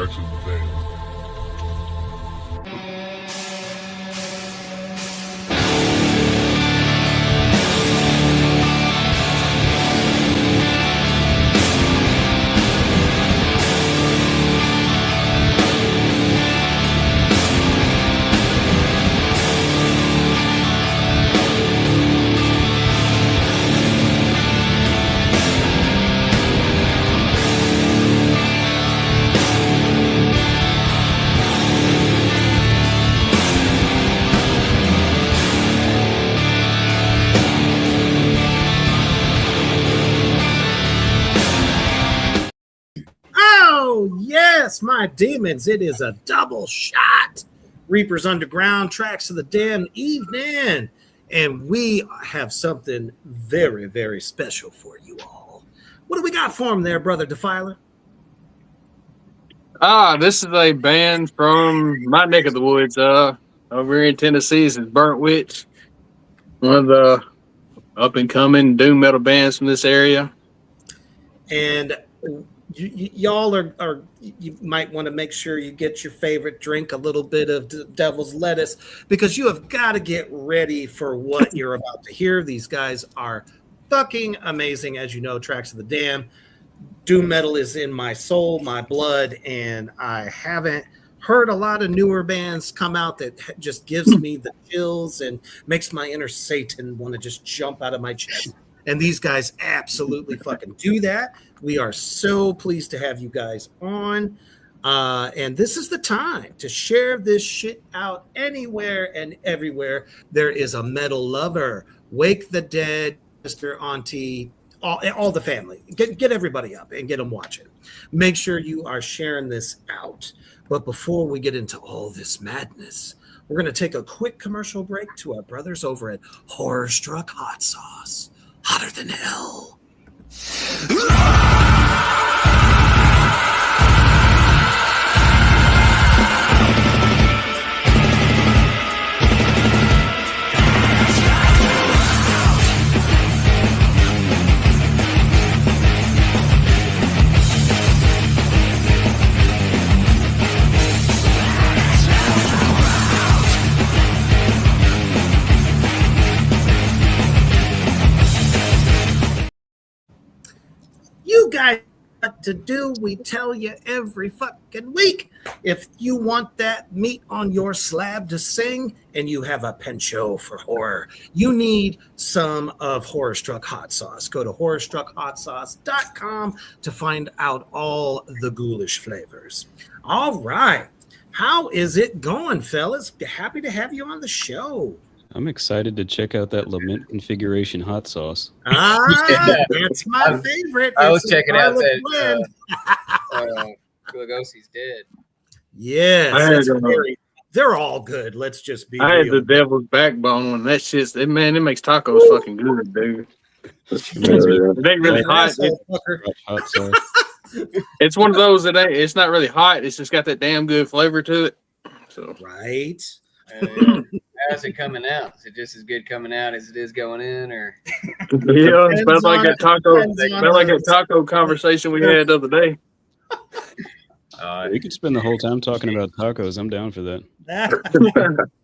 Tracks of the Dam. Oh, yes, my demons. It is a double shot. Reapers Underground, Tracks of the Dam evening. And we have something very, very special for you all. What do we got for him there, Brother Defiler? This is a band from my neck of the woods. Over in Tennessee, is Burnt Witch. One of the up and coming doom metal bands from this area. And y'all are you might want to make sure you get your favorite drink, a little bit of devil's lettuce, because you have got to get ready for what you're about to hear. These guys are fucking amazing. As you know, Tracks of the Dam, doom metal is in my soul, my blood, and I haven't heard a lot of newer bands come out that just gives me the chills and makes my inner Satan want to just jump out of my chest. And these guys absolutely fucking do that. We are so pleased to have you guys on. And this is the time to share this shit out anywhere and everywhere. There is a metal lover. Wake the Dead, Mr. Auntie, all the family. Get everybody up and get them watching. Make sure you are sharing this out. But before we get into all this madness, we're going to take a quick commercial break to our brothers over at Horror Struck Hot Sauce. Hotter than hell. You guys what to do. We tell you every fucking week. If you want that meat on your slab to sing and you have a penchant for horror, you need some of Horror Struck Hot Sauce. Go to horrorstruckhotsauce.com to find out all the ghoulish flavors. All right. How is it going, fellas? Happy to have you on the show. I'm excited to check out that Lament Configuration hot sauce. It's my favorite. I was checking out that Lugosi's Dead. Yes, they're all good. Let's just be I real. had the Devil's Backbone, and that shit's, man, it makes tacos fucking good, dude. It ain't really hot. Hot sauce. It's one of those that ain't, it's not really hot. It's just got that damn good flavor to it. So Right. How's it coming out? Is it just as good coming out as it is going in, or? Yeah, it smells like that taco. Smell like that taco conversation we had the other day. We could spend the whole time talking about tacos. I'm down for that.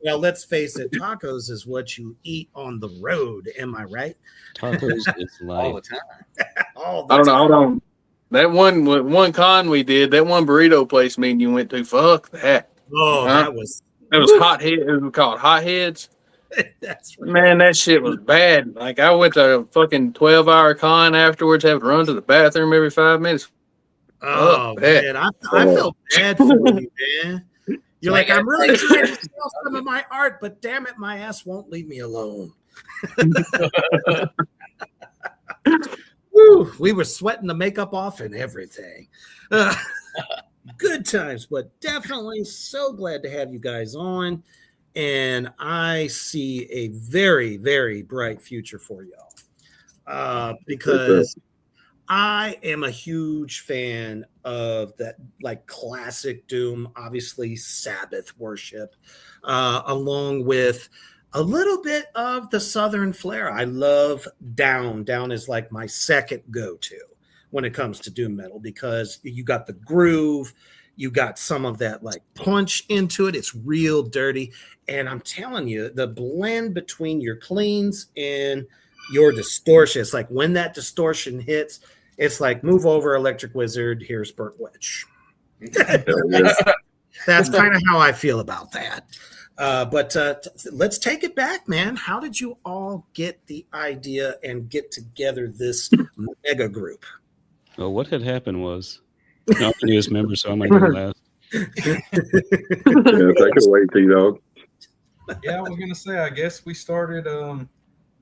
Well, let's face it. Tacos is what you eat on the road. Am I right? Tacos is All life. the time. All the I don't know. time. Hold on. That one con we did, that one burrito place meeting you went to, fuck that. Oh, Huh? that was It was Hot Head. It was called Hot Heads. that's right. Man, that shit was bad. Like, I went to a fucking 12-hour con afterwards, having to run to the bathroom every 5 minutes. Oh, man. man, I felt bad for you, man. You're like, I'm really trying to sell some of my art, but damn it, my ass won't leave me alone. Woo, we were sweating the makeup off and everything. Good times, but definitely so glad to have you guys on. And I see a very, very bright future for y'all because I am a huge fan of that, like classic Doom, obviously Sabbath worship, along with a little bit of the Southern flair. I love Down. Down is like my second go-to when it comes to Doom metal because you got the groove, You got some of that like punch into it. It's real dirty. And I'm telling you, the blend between your cleans and your distortion, it's like when that distortion hits, it's like move over Electric Wizard, here's Burnt Witch. That's kind of how I feel about that. But let's take it back, man. How did you all get the idea and get together this mega group? Well, what had happened was, I'm the newest member, so I might go last. Yeah, take it away, T-Dog. Yeah, I was gonna say, I guess we started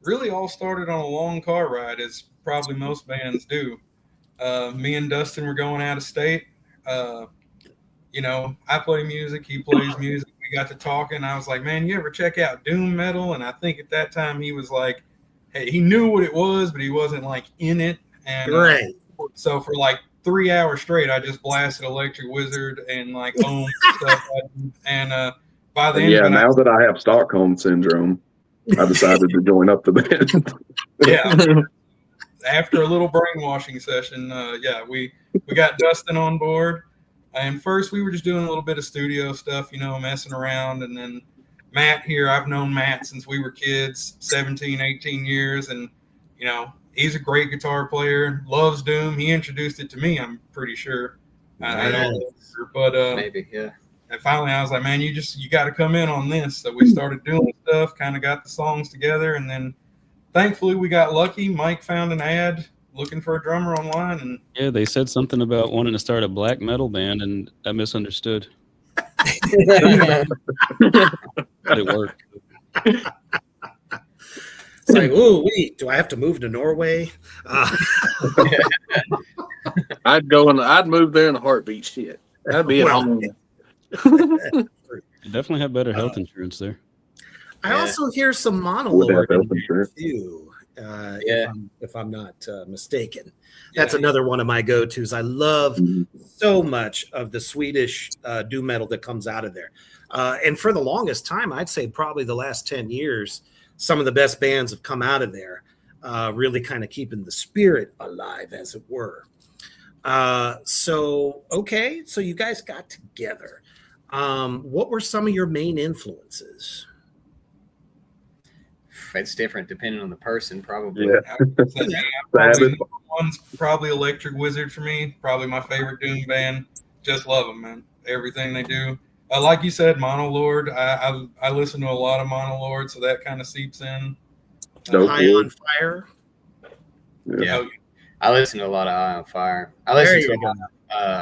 really all started on a long car ride, as probably most bands do. Me and Dustin were going out of state. You know, I play music, he plays music. We got to talking. I was like, man, you ever check out doom metal? And I think at that time he was like, hey, he knew what it was, but he wasn't like in it. And Right. So for like 3 hours straight, I just blasted Electric Wizard and like Ohm stuff. And by the end, Yeah, now that I have Stockholm syndrome, I decided to join up the band. yeah. After a little brainwashing session, we got Dustin on board. And first we were just doing a little bit of studio stuff, you know, messing around. And then Matt here, I've known Matt since we were kids, 17, 18 years. And, you know, he's a great guitar player, loves Doom. He introduced it to me, I'm pretty sure. I don't know, but Maybe, yeah. and finally I was like, man, you got to come in on this. So we started doing stuff, kind of got the songs together. And then thankfully we got lucky. Mike found an ad looking for a drummer online. And Yeah, they said something about wanting to start a black metal band, and I misunderstood. But it worked. It's like, oh, wait, do I have to move to Norway? I'd move there in a heartbeat. Shit, I'd be at Well, home. You definitely have better health insurance there. I also hear some Would have monologue health insurance. too, Yeah. if I'm not mistaken. That's another one of my go-tos. I love so much of the Swedish doom metal that comes out of there. And for the longest time, I'd say probably the last 10 years, some of the best bands have come out of there, really kind of keeping the spirit alive, as it were. So you guys got together. What were some of your main influences? It's different depending on the person, probably. Yeah. probably one's probably Electric Wizard for me. Probably my favorite Doom band. Just love them, man. Everything they do. Like you said, Monolord. I listen to a lot of Monolord, so that kind of seeps in. Dope. High on Fire. Yeah. I listen to a lot of Eye on Fire. I There listen to you a lot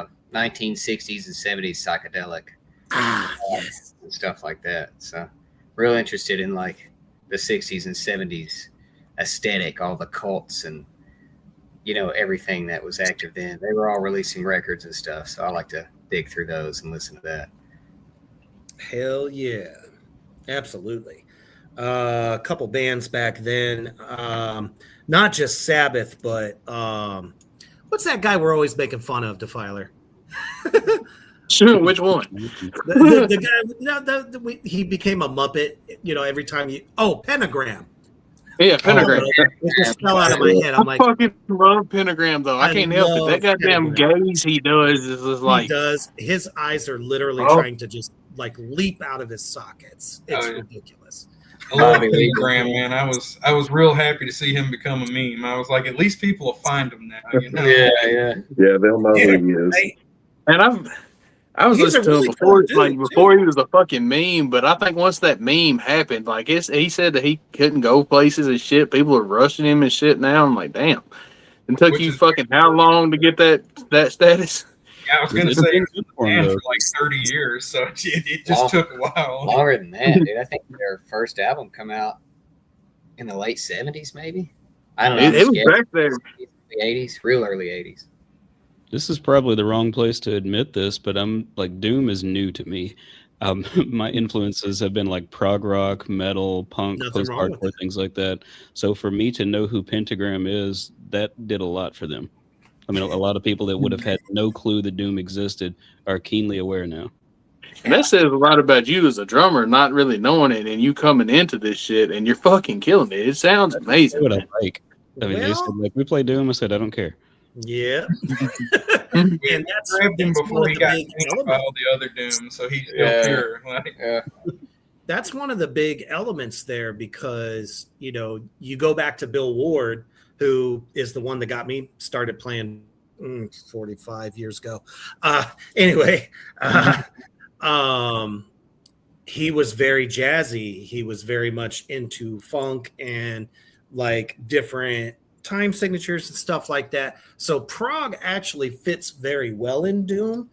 of 1960s and 70s psychedelic Yes. and stuff like that. So real interested in like the 60s and 70s aesthetic, all the cults and, you know, everything that was active then. They were all releasing records and stuff. So I like to dig through those and listen to that. Hell yeah. Absolutely. A couple bands back then, not just Sabbath, but what's that guy we're always making fun of, Defiler? Sure, which one? The guy, he became a Muppet, you know, every time Pentagram. Yeah, Pentagram. It just fell out of my head. I'm I like, fucking love Pentagram though. I can't help it. That goddamn gaze he does is just like he does. His eyes are literally Oh. trying to just like leap out of his sockets. It's Oh, yeah. ridiculous. I love Bobby Lee. Graham, man. I was real happy to see him become a meme. I was like, at least people will find him now. You know? Yeah. Yeah, they'll know who he is. Hey, and I was He's a listening to really him before, cool dude, like too. before he was a fucking meme. But I think once that meme happened, like he said that he couldn't go places and shit. People are rushing him and shit now. I'm like, damn. It took Which you is- fucking how long to get that status? Yeah, I was going to It's say been it good was for him, banned though. for like 30 years, so it just took a while. Longer than that, dude. I think their first album come out in the late 70s, maybe. I don't know. It was I'm back there. the 80s, real early 80s. This is probably the wrong place to admit this, but I'm like, Doom is new to me. My influences have been like prog rock, metal, punk, Nothing wrong with post-hardcore, things like that. So for me to know who Pentagram is, that did a lot for them. I mean, a lot of people that would have had no clue that Doom existed are keenly aware now. And that says a lot about you as a drummer, not really knowing it, and you coming into this shit, and you're fucking killing it. It sounds That's amazing. what I like. I mean, they Well- said, like, we play Doom. I said, I don't care. Yeah. We And that's grabbed him one before of he the got big finished by all the other Doom, so he's still Yeah. pure. Like, Yeah. That's one of the big elements there because, you know, you go back to Bill Ward, who is the one that got me started playing 45 years ago. Anyway, he was very jazzy. He was very much into funk and like different time signatures and stuff like that. So prog actually fits very well in Doom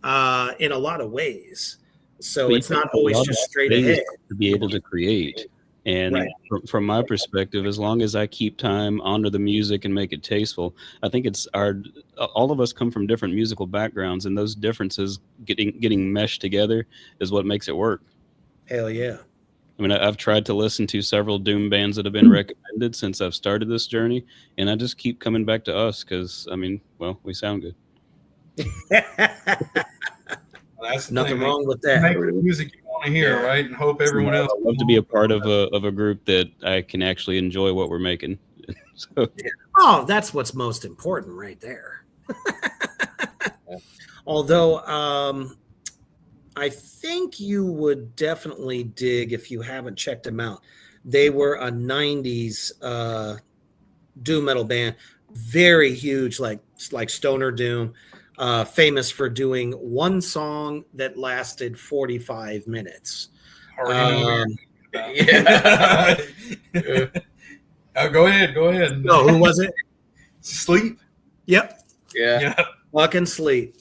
in a lot of ways. So But it's you not have a always lot just of straight space ahead. to be able to create. And Right. from my perspective, as long as I keep time, honor the music, and make it tasteful, I think it's all of us come from different musical backgrounds, and those differences getting meshed together is what makes it work. Hell yeah. I mean, I've tried to listen to several Doom bands that have been recommended since I've started this journey, and I just keep coming back to us because, I mean, well, we sound good. that's the Nothing thing, man. wrong with You that. make the music you want to hear, Yeah. right? And hope everyone else. I'd love to be a part of a group that I can actually enjoy what we're making. So, Oh, that's what's most important right there. Although I think you would definitely dig if you haven't checked them out. They were a 90s doom metal band, very huge, like Stoner Doom, famous for doing one song that lasted 45 minutes. Already know Um, Yeah. Go ahead. no, who was it? Sleep. Yep, Yeah. Yeah. Fucking Sleep.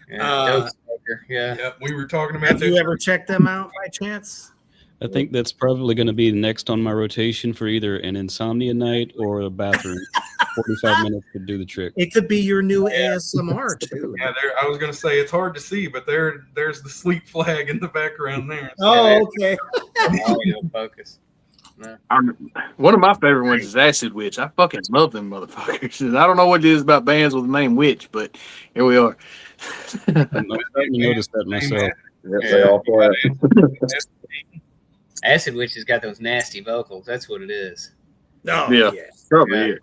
Dope smoker. Yeah. Yeah. We were talking about Have that. you ever checked them out by chance? I think that's probably going to be next on my rotation for either an insomnia night or a bathroom. 45 minutes could do the trick. It could be your new ASMR too. Yeah, I was gonna say it's hard to see, but there's the sleep flag in the background there. Oh, okay. Audio focus. One of my favorite ones is Acid Witch. I fucking love them motherfuckers. I don't know what it is about bands with the name Witch, but here we are. I'm starting to notice that myself. Yeah, they all play. Acid Witch has got those nasty vocals. That's what it is. Oh, Yeah. yeah. Probably. Yeah. Yeah.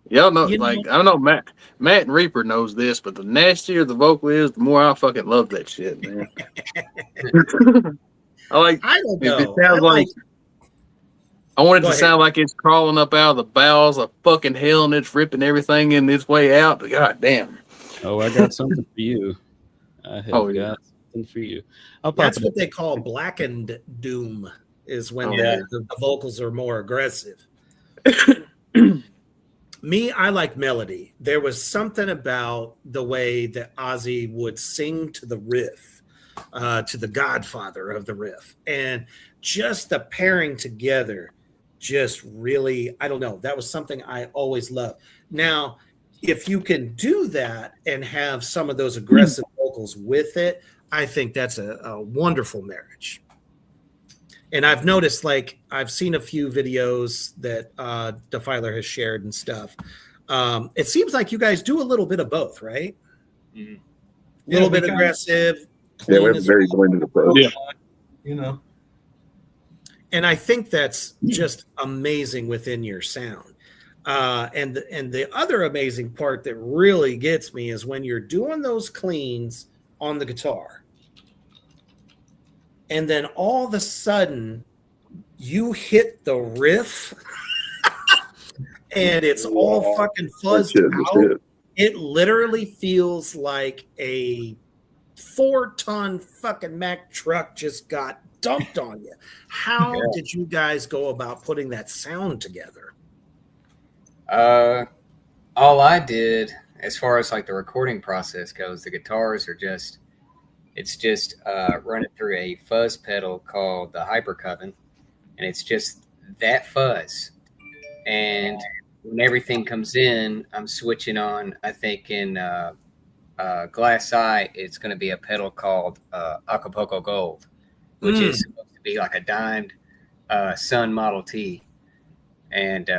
Y'all know, You know- like, I don't know, Matt and Reaper knows this, but the nastier the vocal is, the more I fucking love that shit, man. I like, I don't if it know. sounds I like, I want it Go to ahead. sound like it's crawling up out of the bowels of fucking hell and it's ripping everything in its way out. But god damn. Oh, I got something for you. I have Oh, yeah. got something for you. I'll pop That's it what up. they call blackened doom, is when Oh, the vocals are more aggressive. Me, I like melody. There was something about the way that Ozzy would sing to the riff, to the godfather of the riff. And just the pairing together, just really, I don't know, that was something I always loved. Now, if you can do that and have some of those aggressive vocals with it, I think that's a wonderful marriage. And I've noticed, like, I've seen a few videos that Defiler has shared and stuff. It seems like you guys do a little bit of both, right? Mhm. A little Yeah, we bit kinda- aggressive. Yeah, clean we have a as very well. blended approach. Yeah. You know. And I think that's just amazing within your sound. And the other amazing part that really gets me is when you're doing those cleans on the guitar, and then all of a sudden you hit the riff, and it's all Wow. fucking That fuzzed shit just out. hit. It literally feels like a 4-ton fucking Mack truck just got dumped on you. How Yeah. did you guys go about putting that sound together? All I did, as far as like the recording process goes, the guitars are just, it's just running through a fuzz pedal called the Hyper Coven, and it's just that fuzz. And when everything comes in, I'm switching on. I think in Glass Eye, it's going to be a pedal called Acapulco Gold, which is supposed to be like a dimed Sun Model T, and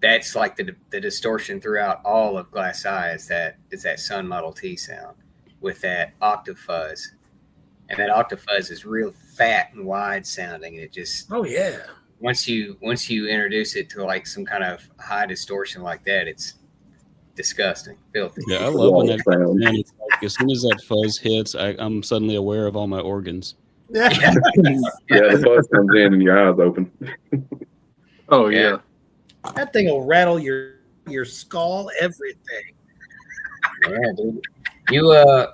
that's like the distortion throughout all of Glass Eye is that Sun Model T sound with that octave fuzz, and that octave fuzz is real fat and wide sounding, and it just Oh yeah. once you introduce it to like some kind of high distortion like that, disgusting, filthy. Yeah, I love when that Sound. man. It's like, as soon as that fuzz hits, I'm suddenly aware of all my organs. Yeah, the buzz comes in and your eyes open. Oh Yeah. yeah. That thing will rattle your skull, everything. Yeah, dude. You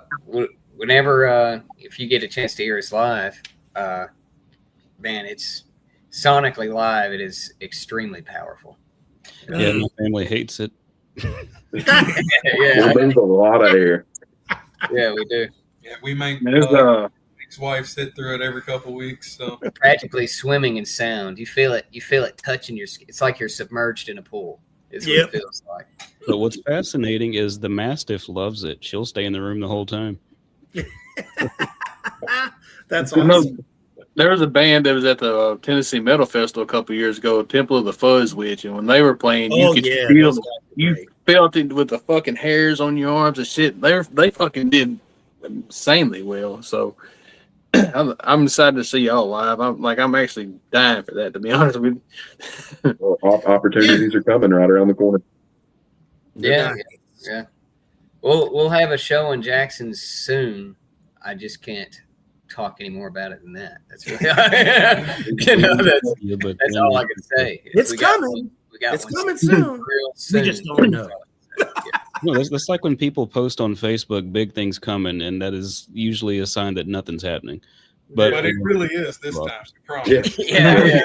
whenever if you get a chance to hear us live, man, it's sonically live. It is extremely powerful. Yeah, my family hates it. Yeah, Well, there's a lot of air. yeah, we do. Yeah, we make There's ex-wife sit through it every couple weeks. So Practically swimming in sound. You feel it. You feel it touching your skin. It's like you're submerged in a pool. Is what Yep. it feels like. But what's fascinating is the Mastiff loves it. She'll stay in the room the whole time. That's You know, awesome. there was a band that was at the Tennessee Metal Festival a couple years ago, Temple of the Fuzz Witch, and when they were playing, you Oh could yeah, feel those guys are you great. felt it with the fucking hairs on your arms and shit. They fucking did insanely well. So I'm excited to see y'all live. I'm actually dying for that, to be honest with you. Well, opportunities are coming right around the corner. Yeah, Nice. yeah. We'll have a show in Jackson soon. I just can't talk any more about it than that. That's really, Yeah, but that's all I can say. It's We got coming. one- we got It's one coming soon. real We just don't know. No, that's like when people post on Facebook, big things coming, and that is usually a sign that nothing's happening. but But it really is this Well, time. I promise. Yeah. Yeah,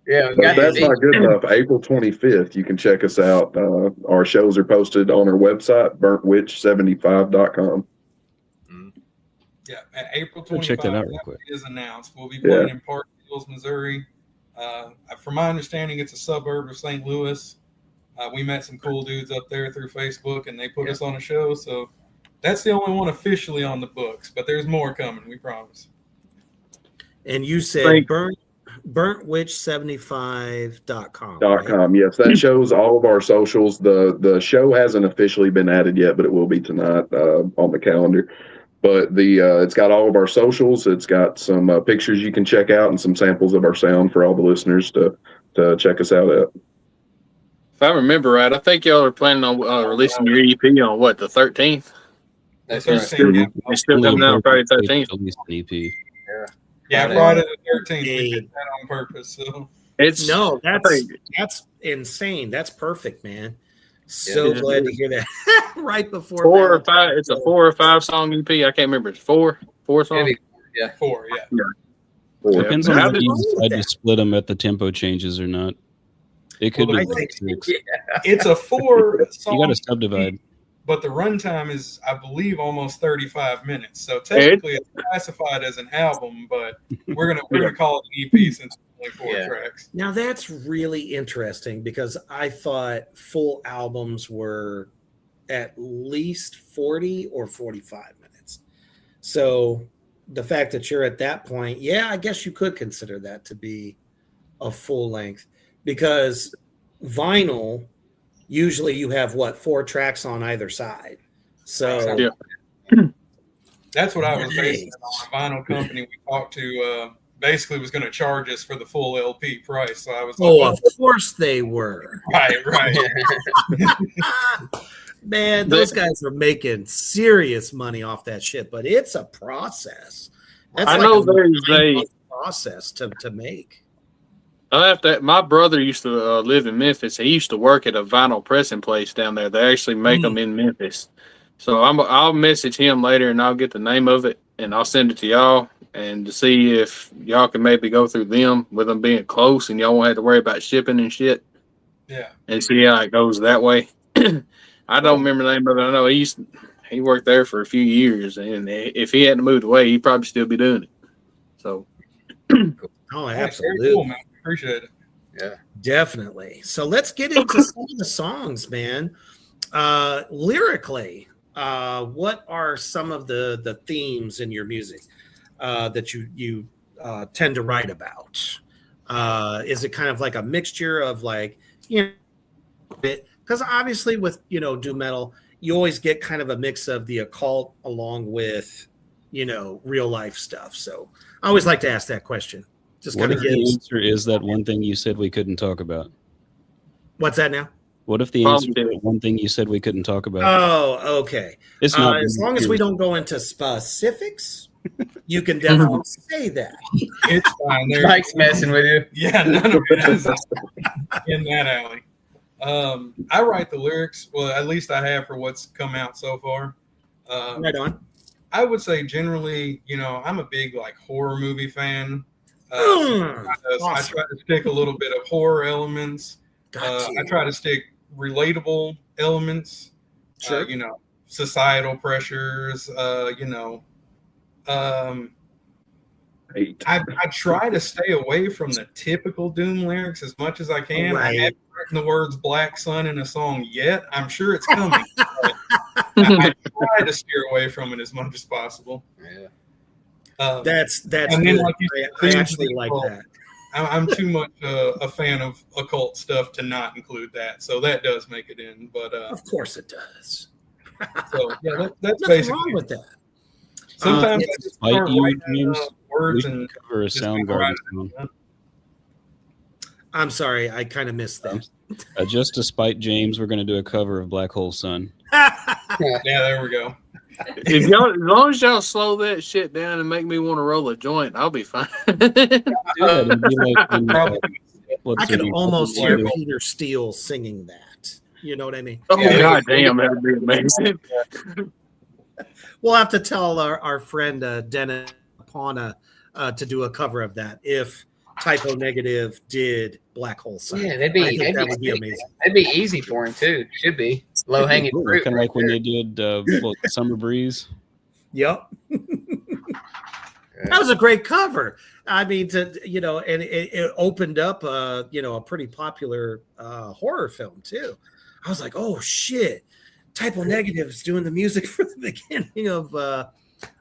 yeah. We But got that's the not good enough. April 25th, you can check us out. Our shows are posted on our website, burntwitch75.com. Yeah, and April Go 25th check that out real quick. is announced. We'll be playing in Park Hills, Missouri. From my understanding, it's a suburb of St. Louis. We met some cool dudes up there through Facebook, and they put us on a show. So that's the only one officially on the books, but there's more coming. We promise. And you said Thank- burntwitch75.com. right? .com. Yes, that shows all of our socials. The show hasn't officially been added yet, but it will be tonight on the calendar. But it's got all of our socials. It's got some pictures you can check out and some samples of our sound for all the listeners to check us out at. If I remember right, I think y'all are planning on releasing your EP on what, the 13th? That's The right. 13th, yeah. It's still coming out Friday 13th. At least an EP. Yeah, Friday the 13th. We Hey. did that on purpose. So It's No, I that's think- insane. That's perfect, man. So Yeah. glad to hear that. Right before 4 or 5. Valentine's It's a Day. 4 or 5 song EP. I can't remember. It's four songs. Maybe, 4, yeah. Depends How on whether did- you decide to split them at the tempo changes or not. It could Well, be I like think- 6. It's a 4 You got song, to subdivide. but the runtime is, I believe, almost 35 minutes. So technically, it's classified as an album, but we're gonna call it an EP since it's only 4 Yeah. tracks. Now that's really interesting because I thought full albums were at least 40 or 45 minutes. So the fact that you're at that point, yeah, I guess you could consider that to be a full length because vinyl, usually you have what, 4 tracks on either side. So Yeah. That's what I was basing it on. A vinyl company we talked to basically was going to charge us for the full LP price. So I was like, oh, of course they were. right. Man, those guys are making serious money off that shit, but it's a process. That's I like know a there's a. 9-month process to make. I have to. My brother used to live in Memphis. He used to work at a vinyl pressing place down there. They actually make them in Memphis. So I'll message him later and I'll get the name of it and I'll send it to y'all and to see if y'all can maybe go through them with them being close and y'all won't have to worry about shipping and shit Yeah. and see how it goes that way. I don't remember the name of it. I know he worked there for a few years and if he hadn't moved away, he'd probably still be doing it. So Oh, Very absolutely. cool, man. Appreciate it. Definitely. So let's get into some of the songs, man. Lyrically, what are some of the themes in your music that you tend to write about? Is it kind of like a mixture of like, because obviously with, doom metal, you always get kind of a mix of the occult along with, real life stuff. So I always like to ask that question. Just What kind if of the get answer is that one thing you said we couldn't talk about? what's that now? What if the answer Positive. to one thing you said we couldn't talk about? Oh, okay. It's not As long as we don't go into specifics, you can definitely say that. It's fine. There, Mike's messing with you. Yeah, none of it is in that alley. I write the lyrics. Well, at least I have for what's come out so far. Right on. I would say generally, I'm a big like horror movie fan. I Awesome. try to stick a little bit of horror elements. I try to stick relatable elements. Sure. Societal pressures. I try to stay away from the typical Doom lyrics as much as I can. Right. I haven't written the words "Black Sun" in a song yet. I'm sure it's coming. I try to steer away from it as much as possible. Yeah. That's and then, good. like you I said, actually like that. I'm too much a fan of occult stuff to not include that, so that does make it in. But Of course it does. so yeah, that's Nothing basically. wrong with that. Sometimes I yes. just start You, writing James, we words should and cover a just Soundgarden write song. I'm sorry, I kind of missed that. Just to spite James, we're going to do a cover of Black Hole Sun. yeah, there we go. If y'all, as long as y'all slow that shit down and make me want to roll a joint, I'll be fine. Do that and be like when, what's I her can name? almost hear Wonder- Peter Steele singing that. You know what I mean? Oh Yeah. god damn, that would be amazing. We'll have to tell our friend Dennis Pauna to do a cover of that if Typo Negative did Black Hole Sun. Yeah, I think that that'd would be amazing. be easy for him too. Should be low hanging fruit. Kind of like when they did Summer Breeze. Yep. That was a great cover. I mean, and it opened up, a pretty popular horror film too. I was like, oh shit, Typo Negative's doing the music for the beginning of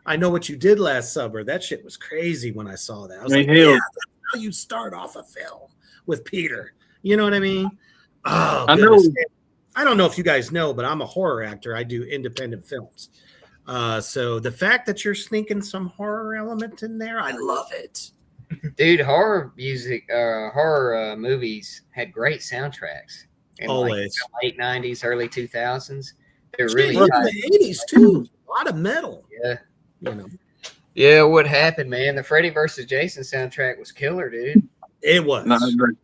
I Know What You Did Last Summer. That shit was crazy when I saw that. I was like, hell. yeah, that's how you start off a film with Peter. You know what I mean? Oh, I know. goodness. I don't know if you guys know, but I'm a horror actor. I do independent films. So the fact that you're sneaking some horror element in there, I love it. Dude, horror music, horror movies had great soundtracks. In Always. Like the late 90s, early 2000s. They're Shit, really even tight. the 80s too. A lot of metal. Yeah. You know, Yeah, what happened, man? The Freddy vs. Jason soundtrack was killer, dude. it was. No, the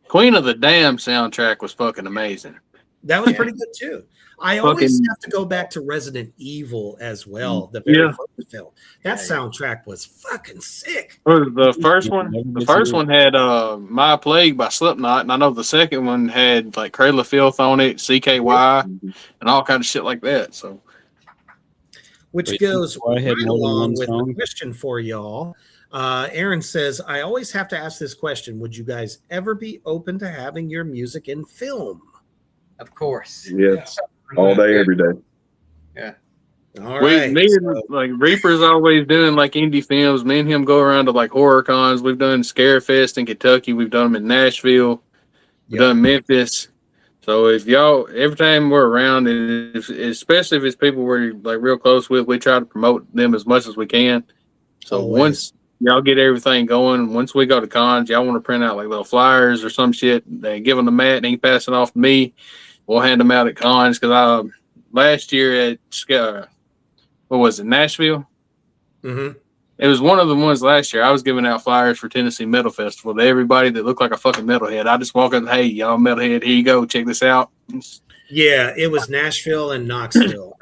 Queen of the Dam soundtrack was fucking amazing. That was Yeah. pretty good too. I always Fucking- have to go back to Resident Evil as well. The very Yeah. first film. That Yeah. soundtrack was fucking sick. The first one, had My Plague by Slipknot, and I know the second one had like Cradle of Filth on it, CKY, and all kind of shit like that. So Which Wait, goes go ahead, right more than along one with song? the question for y'all. Aaron says, I always have to ask this question. Would you guys ever be open to having your music in film? Of course. Yes, all day, every day. All we, right. me and like Reaper's always doing like indie films. Me and him go around to like horror cons. We've done Scarefest in Kentucky. We've done them in Nashville. We've done Memphis. So if y'all, every time we're around, and especially if it's people we're like real close with, we try to promote them as much as we can. So Always. once y'all get everything going, once we go to cons, y'all want to print out like little flyers or some shit, they give them to Matt and he can pass it off to me. We'll hand them out at cons because last year at what was it, Nashville? Mm-hmm. It was one of the ones last year. I was giving out flyers for Tennessee Metal Festival to everybody that looked like a fucking metalhead. I just walk up, hey, y'all metalhead, here you go, check this out. Yeah, it was Nashville and Knoxville.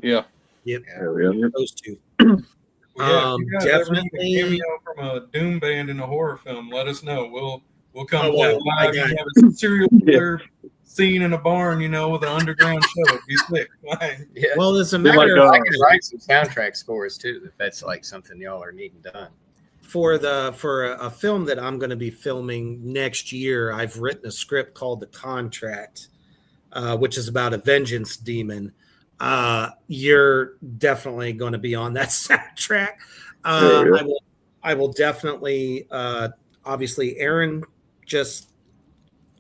Yeah. Hell yeah. Those two. Yeah, if you guys ever need Definitely. a cameo from a doom band in a horror film, let us know. We'll come Oh, play well, live. I got You have a serial killer scene in a barn, with an underground show. It'd be sick. Like, Yeah. Well, as a Like, matter of I can write some soundtrack scores too, if that's like something y'all are needing done. for a film that I'm going to be filming next year, I've written a script called The Contract, which is about a vengeance demon. You're definitely going to be on that soundtrack. I will definitely. Obviously, Aaron just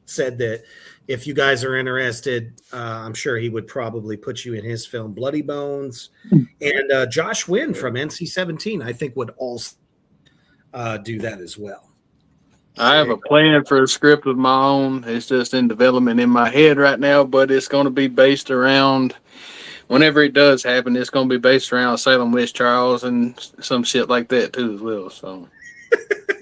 said that if you guys are interested, I'm sure he would probably put you in his film Bloody Bones, and Josh Wynn from NC-17, I think, would also do that as well. I have a plan for a script of my own. It's just in development in my head right now, but it's going to be based around, whenever it does happen, it's going to be based around Salem Witch Trials and some shit like that too as well. So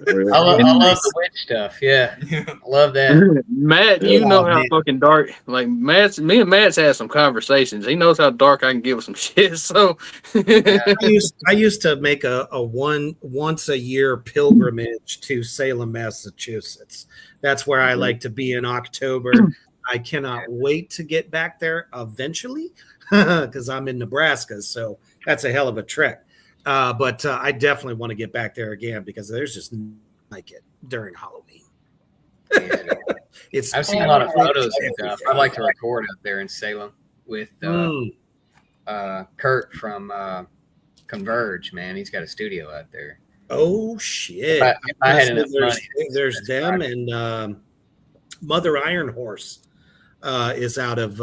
I love the witch stuff. Yeah, I love that. Matt, you know how man. fucking dark. Like me and Matt's had some conversations. He knows how dark I can get with some shit. So I used to make a once a year pilgrimage to Salem, Massachusetts. That's where I like to be in October. I cannot wait to get back there eventually because I'm in Nebraska, so that's a hell of a trek. But I definitely want to get back there again because there's just nothing like it during Halloween. Yeah. It's I've seen a lot of photos and stuff. I'd like to record up there in Salem with Kurt from Converge. Man, he's got a studio out there. Oh shit! If I had enough money, there's them and Mother Iron Horse is out of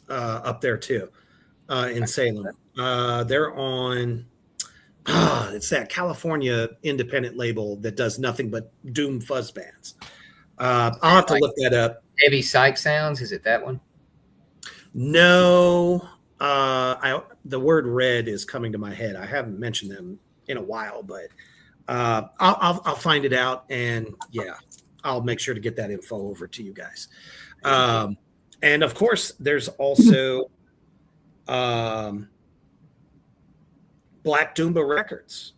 up there too in Salem. They're on. It's that California independent label that does nothing but doom fuzz bands. I'll have to look that up. Heavy Psych Sounds, is it that one? No, the word red is coming to my head. I haven't mentioned them in a while, but I'll find it out, and yeah, I'll make sure to get that info over to you guys. And of course, there's also Black Doomba Records.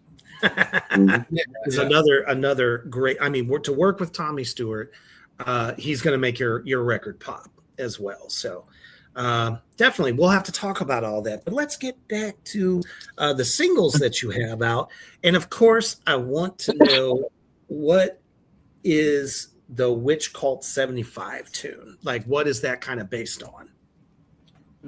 Is another great. I mean, to work with Tommy Stewart, he's going to make your record pop as well. So definitely, we'll have to talk about all that. But let's get back to the singles that you have out, and of course, I want to know what is the Witch Cult 75 tune? Like, what is that kind of based on?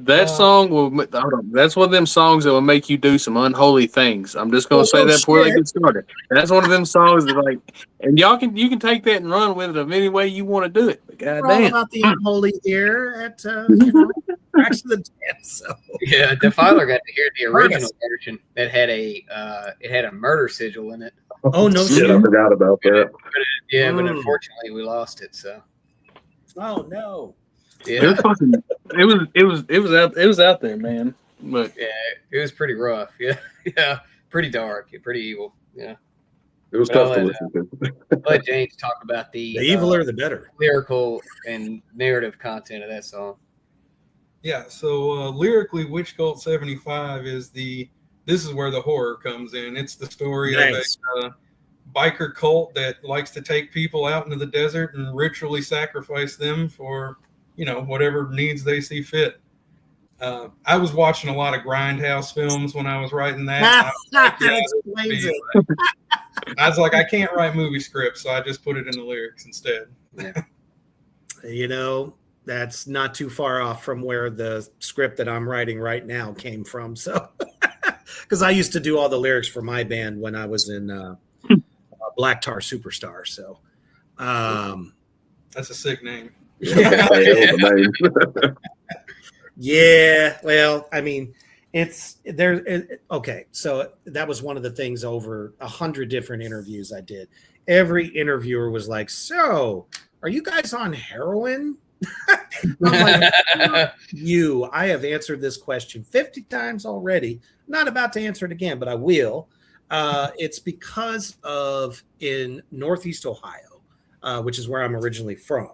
that song will. Hold on, that's one of them songs that will make you do some unholy things. I'm just gonna say that before they get started. That's one of them songs that, like, and you can take that and run with it of any way you want to do it. But We're all goddamn, about the unholy here at Cracks of the Dance. So. Yeah, Defiler got to hear the original version that had a murder sigil in it. Oh no! Shit, I forgot about that. Yeah, but unfortunately we lost it. So. Oh no! it Yeah, was fucking. It was out there, man. But yeah, it was pretty rough. Yeah, yeah, pretty dark, pretty evil. Yeah. It was But tough to I'll listen to. let James talk about the eviler, the better. lyrical and narrative content of that song. Yeah, so lyrically, Witch Cult 75 this is where the horror comes in. It's the story Nice. of a biker cult that likes to take people out into the desert and ritually sacrifice them for, whatever needs they see fit. I was watching a lot of Grindhouse films when I was writing that. That explains it. I was like, I can't write movie scripts, so I just put it in the lyrics instead. That's not too far off from where the script that I'm writing right now came from. So, because I used to do all the lyrics for my band when I was in Black Tar Superstar. So, That's a sick name. yeah. Well, I mean, okay. So that was one of the things over 100 different interviews I did. Every interviewer was like, "So, are you guys on heroin?" I'm like, I have answered this question 50 times already. I'm not about to answer it again, but I will. It's because of in Northeast Ohio, which is where I'm originally from.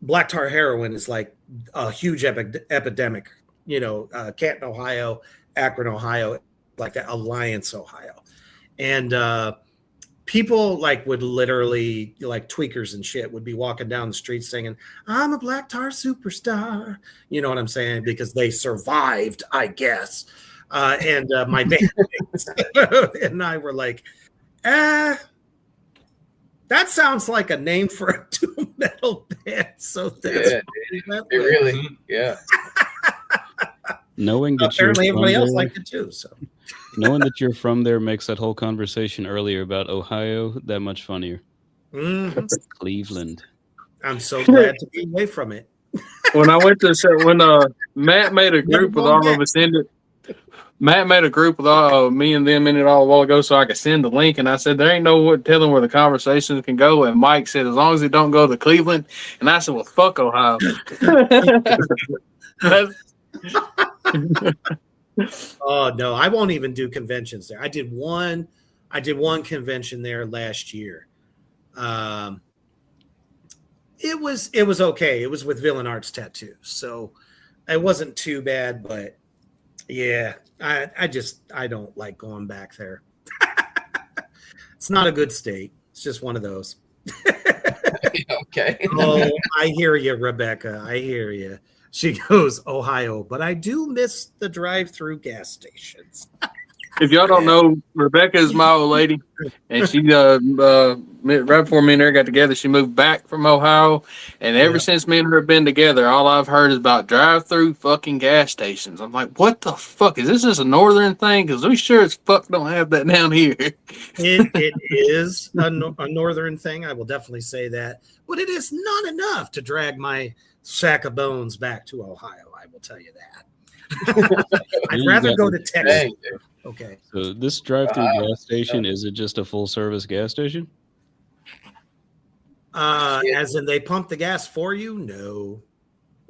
Black tar heroin is like a huge epidemic. Canton, Ohio, Akron, Ohio, like that, Alliance, Ohio, and people would literally tweakers and shit would be walking down the street singing, "I'm a black tar superstar." You know what I'm saying? Because they survived, I guess. And my bandmates and I were like, that sounds like a name for a doom metal band. So that's Yeah. Knowing that apparently everybody else there, liked it too. So knowing that you're from there makes that whole conversation earlier about Ohio that much funnier. Cleveland. I'm so glad to be away from it. when I went to when Matt made a group with all of us in it, Matt made a group with me and them in it all a while ago so I could send the link. And I said, there ain't no telling where the conversations can go. And Mike said, as long as it don't go to Cleveland. And I said, well, fuck Ohio. Oh no, I won't even do conventions there. I did one convention there last year. It was okay. It was with Villain Arts Tattoos, so it wasn't too bad. But yeah, I don't like going back there. It's not a good state. It's just one of those. Okay. Oh, I hear you, Rebecca. I hear you. She goes, Ohio, but I do miss the drive-through gas stations. If y'all don't know, Rebecca is my old lady, and she right before me and her got together, she moved back from Ohio, and ever since me and her have been together, all I've heard is about drive-through fucking gas stations. I'm like, what the fuck is this? Just a northern thing? Because we sure as fuck don't have that down here. It is a northern thing. I will definitely say that, but it is not enough to drag my sack of bones back to Ohio. I will tell you that. I'd rather go to Texas. Okay. So this drive-through gas station, is it just a full-service gas station? As in they pump the gas for you? No.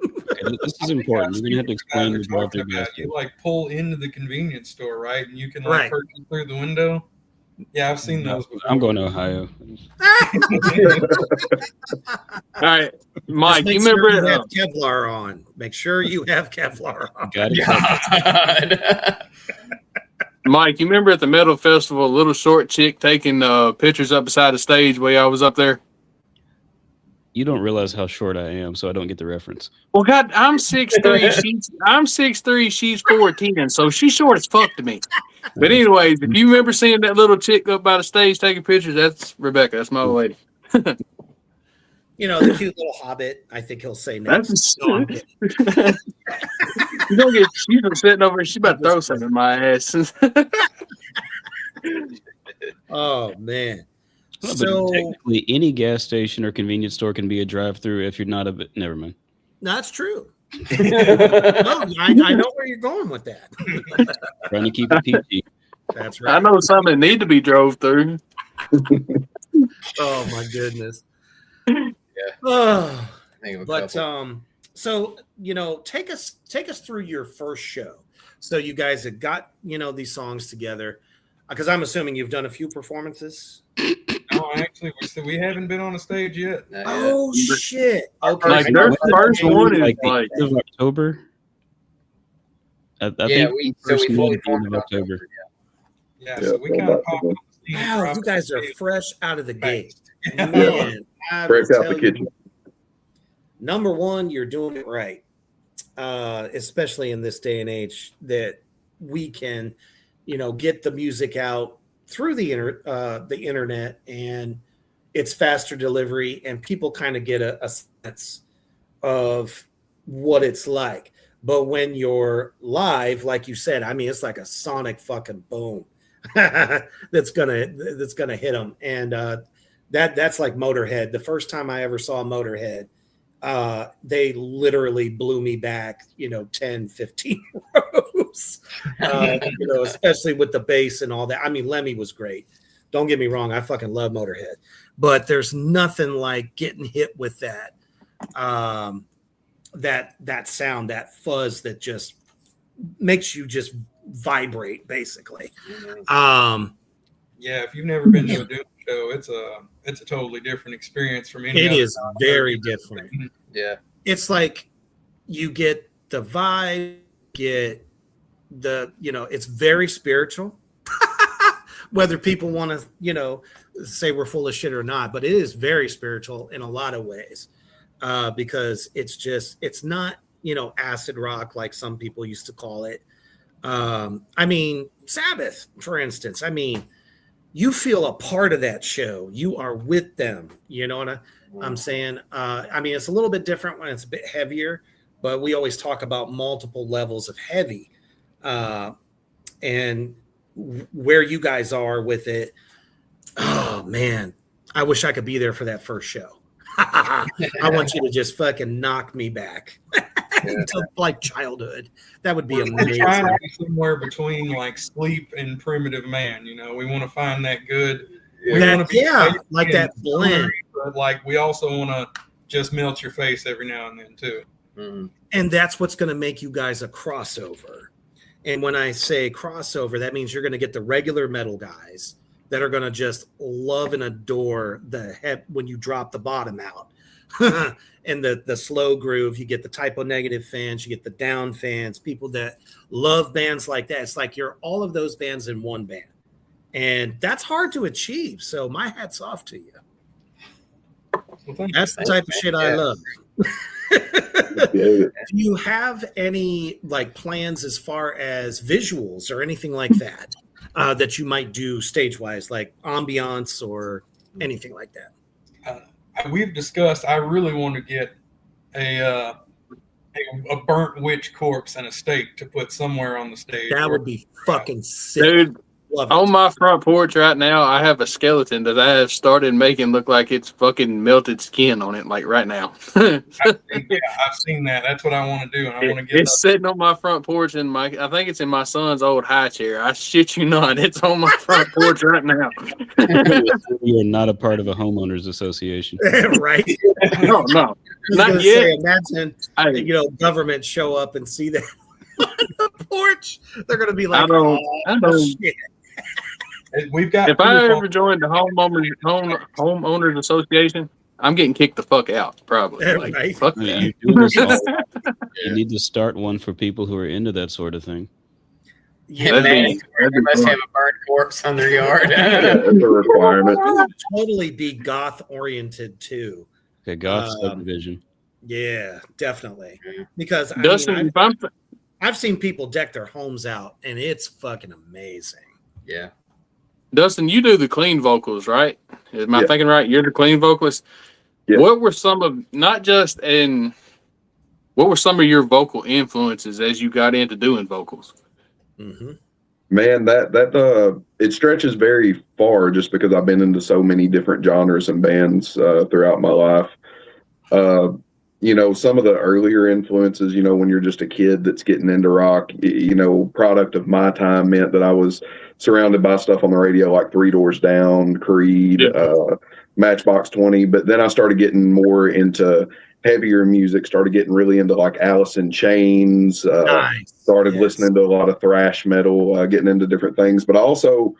Okay, this is important. You're gonna have to explain the drive-through gas station. You like pull into the convenience store, right? And you can Right. purchase through the window. Yeah, I've seen those before. I'm going to Ohio. All right, Mike, Just you make remember sure you have Kevlar on. Make sure you have Kevlar on. Got it. God. Mike, you remember at the metal festival, a little short chick taking pictures up beside the stage while I was up there? You don't realize how short I am, so I don't get the reference. Well, God, I'm 6'3". I'm 6'3". She's 4'10", so she's short as fuck to me. But anyways, if you remember seeing that little chick up by the stage taking pictures, that's Rebecca. That's my old lady. You know, the cute little hobbit. I think he'll say next. That's No, I'm kidding. You don't get. She's been sitting over. She's about to throw something in my ass. Oh man. Well, So but technically, any gas station or convenience store can be a drive-through if you're not a bit. Never mind. that's true. No, I know where you're going with that. Trying to keep it PG. That's I right. know some that need to be drove through. Oh my goodness. Yeah. Oh, Think of a but couple. so you know, take us through your first show. So you guys have got, you know, these songs together, because I'm assuming you've done a few performances. No, actually, we haven't been on a stage yet. Not yet. Oh shit. Okay. Like their first one is Like like the end of October. I Yeah, think we first fully meeting formed in in October. October. Yeah, Yeah, so we go kind of back popped to on the scene. Wow, you dropped guys the are stage fresh out of the gate. fast. Man, I Fresh will out the tell you, kitchen. number one, you're doing it right. Especially in this day and age that we can, you know, get the music out through the internet, and it's faster delivery, and people kind of get a sense of what it's like. But when you're live, like you said, I mean, it's like a sonic fucking boom that's gonna hit them, and that's like Motorhead. The first time I ever saw Motorhead, they literally blew me back, you know, 10, 15 rows, you know, especially with the bass and all that. I mean, Lemmy was great. Don't get me wrong. I fucking love Motorhead, but there's nothing like getting hit with that, that sound, that fuzz that just makes you just vibrate, basically. Yeah, if you've never been to a Doom show, it's a totally different experience from any. It other is very different. Yeah. It's like you get the vibe, get the, you know, it's very spiritual. Whether people want to, you know, say we're full of shit or not, but it is very spiritual in a lot of ways, because it's not, you know, acid rock like some people used to call it. I mean, Sabbath, for instance. I mean, you feel a part of that show. You are with them. You know what I'm saying? I mean, it's a little bit different when it's a bit heavier, but we always talk about multiple levels of heavy, and where you guys are with it. Oh man, I wish I could be there for that first show. I want you to just fucking knock me back. to like childhood. That would be We're amazing. trying to be somewhere between like Sleep and Primitive Man. You know, we want to find that good. We want to be Like and that blend. summery, but like we also want to just melt your face every now and then too. Mhm. And that's what's going to make you guys a crossover. And when I say crossover, that means you're going to get the regular metal guys that are going to just love and adore the head when you drop the bottom out. And the slow groove, you get the typo negative fans, you get the down fans, people that love bands like that. It's like you're all of those bands in one band. And that's hard to achieve. So my hat's off to you. Well, thank That's the type of shit I love. Yeah. Do you have any like plans as far as visuals or anything like that that you might do stage wise, like ambiance or anything like that? We've discussed. I really want to get a burnt witch corpse and a stake to put somewhere on the stage. That would be fucking sick. Dude, Love it. on my front porch right now, I have a skeleton that I have started making look like it's fucking melted skin on it, like right now. I've seen that. That's what I want to do, and I want to get. It's sitting on my front porch, and I think it's in my son's old high chair. I shit you not, it's on my front porch right now. You are not a part of a homeowners association. Right? No, I was not gonna yet. say, imagine Hey, government show up and see that on the porch. They're gonna be like, I know. shit. We've got. If I ever joined the homeowners association, I'm getting kicked the fuck out, probably. Like, Right. fuck I mean, that. you're doing this all- you need to start one for people who are into that sort of thing. Yeah, That'd man, be- they that'd be must fun. have a burnt corpse on their yard. That's a requirement. It would totally be goth oriented too. Okay, goth Um, subdivision. Yeah, definitely. Yeah. Because Dustin, if I'm I've seen people deck their homes out, and it's fucking amazing. Yeah. Dustin, you do the clean vocals, right? Am I Yeah. thinking right? You're the clean vocalist. Yeah. What were some of what were some of your vocal influences as you got into doing vocals? Mm-hmm. Man, that it stretches very far just because I've been into so many different genres and bands throughout my life. Some of the earlier influences, when you're just a kid that's getting into rock, product of my time meant that I was surrounded by stuff on the radio like Three Doors Down, Creed, Matchbox 20. But then I started getting more into heavier music, started getting really into like Alice in Chains, Nice. started Yes. listening to a lot of thrash metal, getting into different things. But also,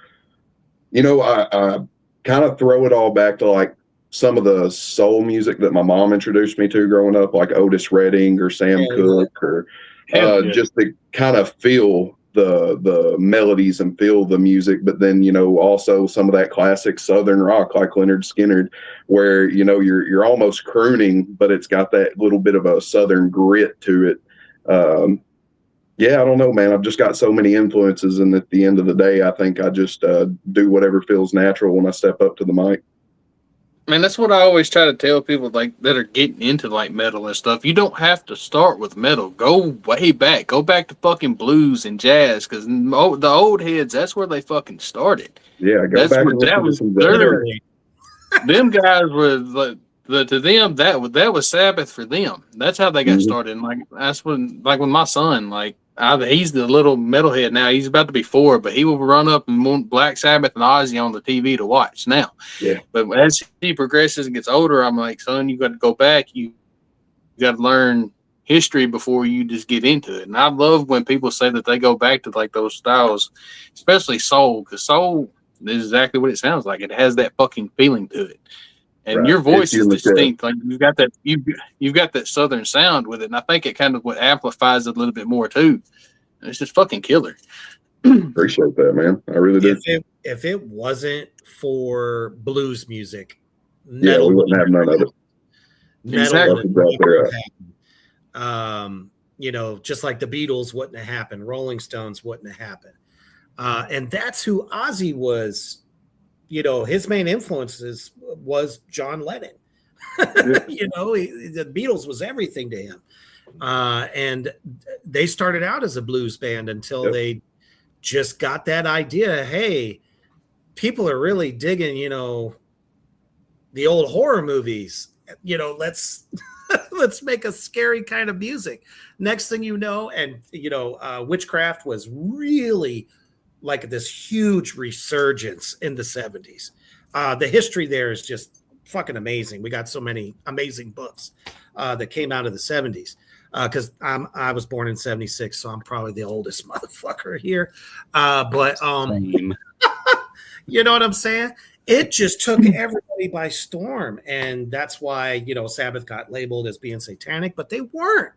I kind of throw it all back to like some of the soul music that my mom introduced me to growing up, like Otis Redding or Sam Yeah. Cooke, or Yeah. just to kind of feel the melodies and feel the music. But then, also some of that classic Southern rock like Leonard Skinner, where, you're almost crooning, but it's got that little bit of a Southern grit to it. I don't know, man. I've just got so many influences. And at the end of the day, I think I just do whatever feels natural when I step up to the mic. Man, that's what I always try to tell people like that are getting into like metal and stuff. You don't have to start with metal. Go way back. Go back to fucking blues and jazz, because the old heads, that's where they fucking started. Yeah, go That's back what and listen that to was. some Literally. Them guys were like to them that was Sabbath for them. That's how they got Mhm. started. And like that's when my son, like he's the little metalhead now. He's about to be 4, but he will run up and want Black Sabbath and Ozzy on the TV to watch now. Yeah. But as he progresses and gets older, I'm like, son, you got to go back. You got to learn history before you just get into it. And I love when people say that they go back to like those styles, especially soul, because soul is exactly what it sounds like. It has that fucking feeling to it. And Right. your voice It's you is in the chest. distinct. Like you've got that Southern sound with it. And I think it kind of what amplifies it a little bit more too. And it's just fucking killer. Appreciate that, man. I really do. If it wasn't for blues music, Yeah, we wouldn't have none of it. Exactly. wouldn't happen. Just like the Beatles wouldn't have happened, Rolling Stones wouldn't have happened. And that's who Ozzy was. His main influences was John Lennon. The Beatles was everything to him. And they started out as a blues band until Yep. they just got that idea. Hey, people are really digging, the old horror movies. Let's Let's make a scary kind of music. Next thing you know, and Witchcraft was really like this huge resurgence in the 70s. The history there is just fucking amazing. We got so many amazing books that came out of the 70s. Because I was born in 76, so I'm probably the oldest motherfucker here. Same. You know what I'm saying? It just took everybody by storm, and that's why Sabbath got labeled as being satanic, but they weren't.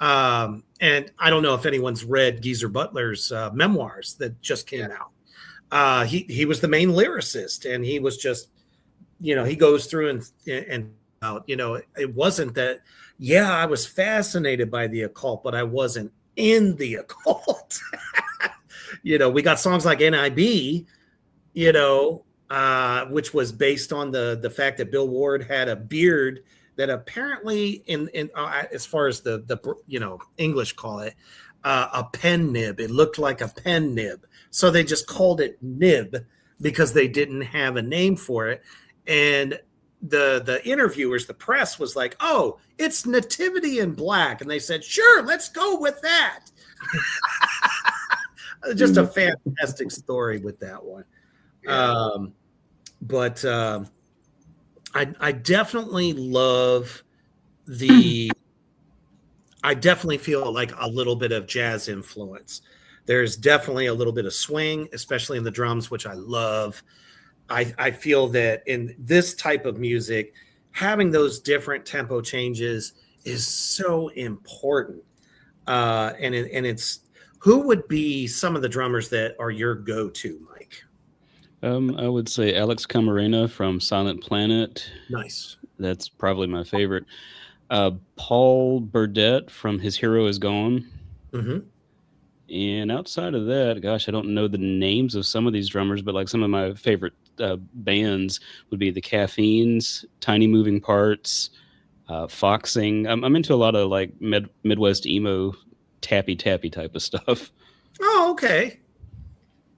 And I don't know if anyone's read Geezer Butler's memoirs that just came out. He was the main lyricist, and he was just, he goes through and it wasn't that. Yeah, I was fascinated by the occult, but I wasn't in the occult. We got songs like NIB, which was based on the fact that Bill Ward had a beard that apparently, in as far as the English call it, a pen nib. It looked like a pen nib, so they just called it nib because they didn't have a name for it. And the interviewers, the press, was like, "Oh, it's Nativity in Black," and they said, "Sure, let's go with that." Just a fantastic story with that one. But I definitely love I definitely feel like a little bit of jazz influence. There's definitely a little bit of swing, especially in the drums, which I love. I feel that in this type of music, having those different tempo changes is so important. And it's who would be some of the drummers that are your go-to, Mike? I would say Alex Camarena from Silent Planet. Nice. That's probably my favorite. Paul Burdette from His Hero Is Gone. Mm-hmm. And outside of that, gosh, I don't know the names of some of these drummers, but like some of my favorite bands would be the Caffeines, Tiny Moving Parts, Foxing. I'm into a lot of like Midwest emo, tappy type of stuff. Oh, okay.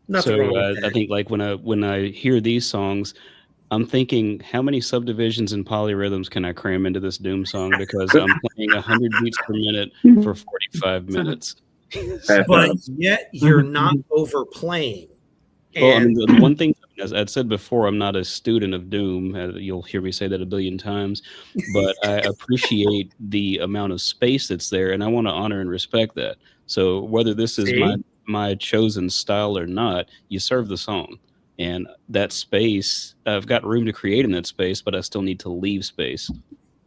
Nothing wrong with that. I think like when I hear these songs, I'm thinking, how many subdivisions and polyrhythms can I cram into this Doom song? Because I'm playing 100 beats per minute for 45 minutes. But yet you're not overplaying. Well, I mean, the one thing, as I'd said before, I'm not a student of Doom. You'll hear me say that a billion times, but I appreciate the amount of space that's there, and I want to honor and respect that. So whether this is my chosen style or not, you serve the song. And that space, I've got room to create in that space, but I still need to leave space.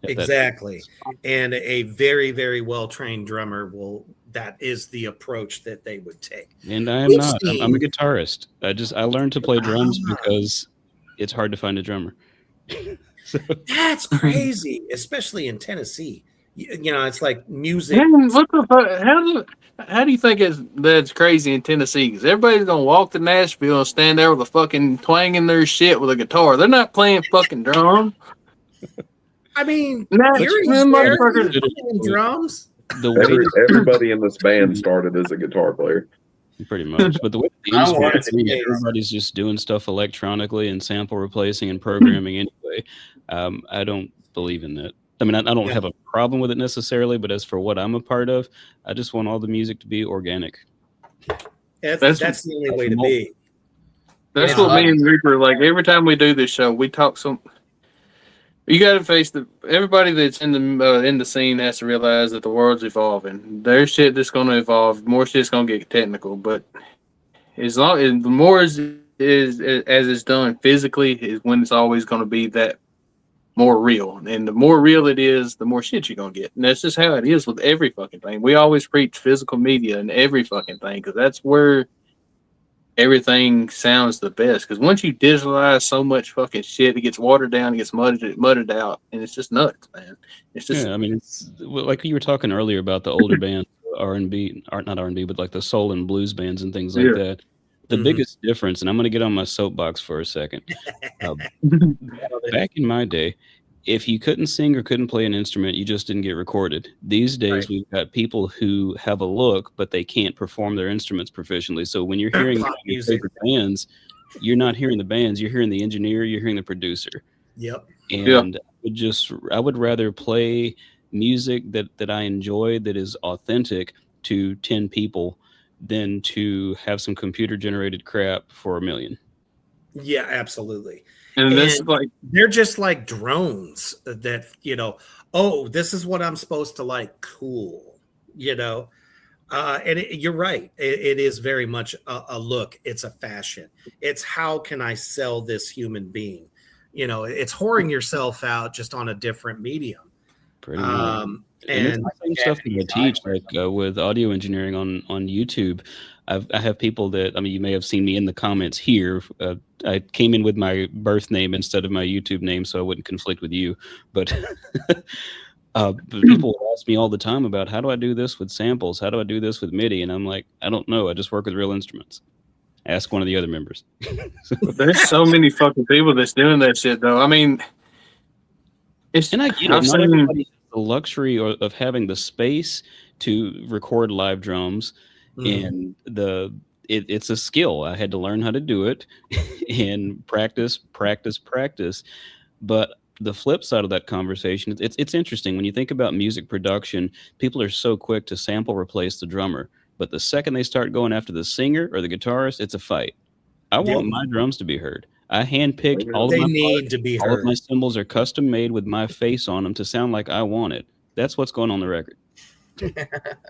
Exactly. And a very, very well-trained drummer that is the approach that they would take. And I am not. I'm a guitarist. I learned to play drums because it's hard to find a drummer. That's crazy, especially in Tennessee. It's like music. Man, what the fuck? How do you think that's crazy in Tennessee? Because everybody's gonna walk to Nashville and stand there with a fucking twanging their shit with a guitar. They're not playing fucking drums. I mean, drums. Everybody in this band started as a guitar player. Pretty much. But the way the industry is, everybody's just doing stuff electronically and sample replacing and programming anyway. I don't believe in that. I mean, I don't have a problem with it necessarily, but as for what I'm a part of, I just want all the music to be organic. That's the only way to be. That's what me and Reaper, like, every time we do this show, we talk you got to face everybody that's in the scene has to realize that the world's evolving. There's shit that's going to evolve. More shit's going to get technical, but the more as it's done physically is when it's always going to be that more real. And the more real it is, the more shit you're going to get. And that's just how it is with every fucking thing. We always preach physical media and every fucking thing because that's where everything sounds the best. Because once you digitalize so much fucking shit, it gets watered down, it gets mudded out, and it's just nuts, man. It's just I mean, it's like you were talking earlier about the older bands, R&B, not R&B, but like the soul and blues bands and things like that. The biggest difference, and I'm going to get on my soapbox for a second. Back in my day, if you couldn't sing or couldn't play an instrument, you just didn't get recorded. These days, we've got people who have a look, but they can't perform their instruments proficiently. So when you're hearing your favorite bands, you're not hearing the bands, you're hearing the engineer, you're hearing the producer. Yep. And I would rather play music that I enjoy that is authentic to 10 people than to have some computer generated crap for 1 million. Yeah, absolutely. And this is And like, they're just like drones that, oh, this is what I'm supposed to like. Cool. And you're right. It is very much a look. It's a fashion. It's how can I sell this human being? It's whoring yourself out just on a different medium. Pretty much. And it's And the same stuff that I teach, like with audio engineering on YouTube. I have people that, I mean, you may have seen me in the comments here. I came in with my birth name instead of my YouTube name, so I wouldn't conflict with you. But people ask me all the time about how do I do this with samples? How do I do this with MIDI? And I'm like, I don't know. I just work with real instruments. Ask one of the other members. there's so many fucking people that's doing that shit, though. I mean, And I get it. Not everybody has the luxury of having the space to record live drums, and it's a skill. I had to learn how to do it and practice. But the flip side of that conversation, it's interesting when you think about music production. People are so quick to sample replace the drummer, but the second they start going after the singer or the guitarist, it's a fight. I want my drums to be heard. I handpicked all of my they need parts. to be All of heard. my cymbals are custom made with my face on them to sound like I want it. That's what's going on the record.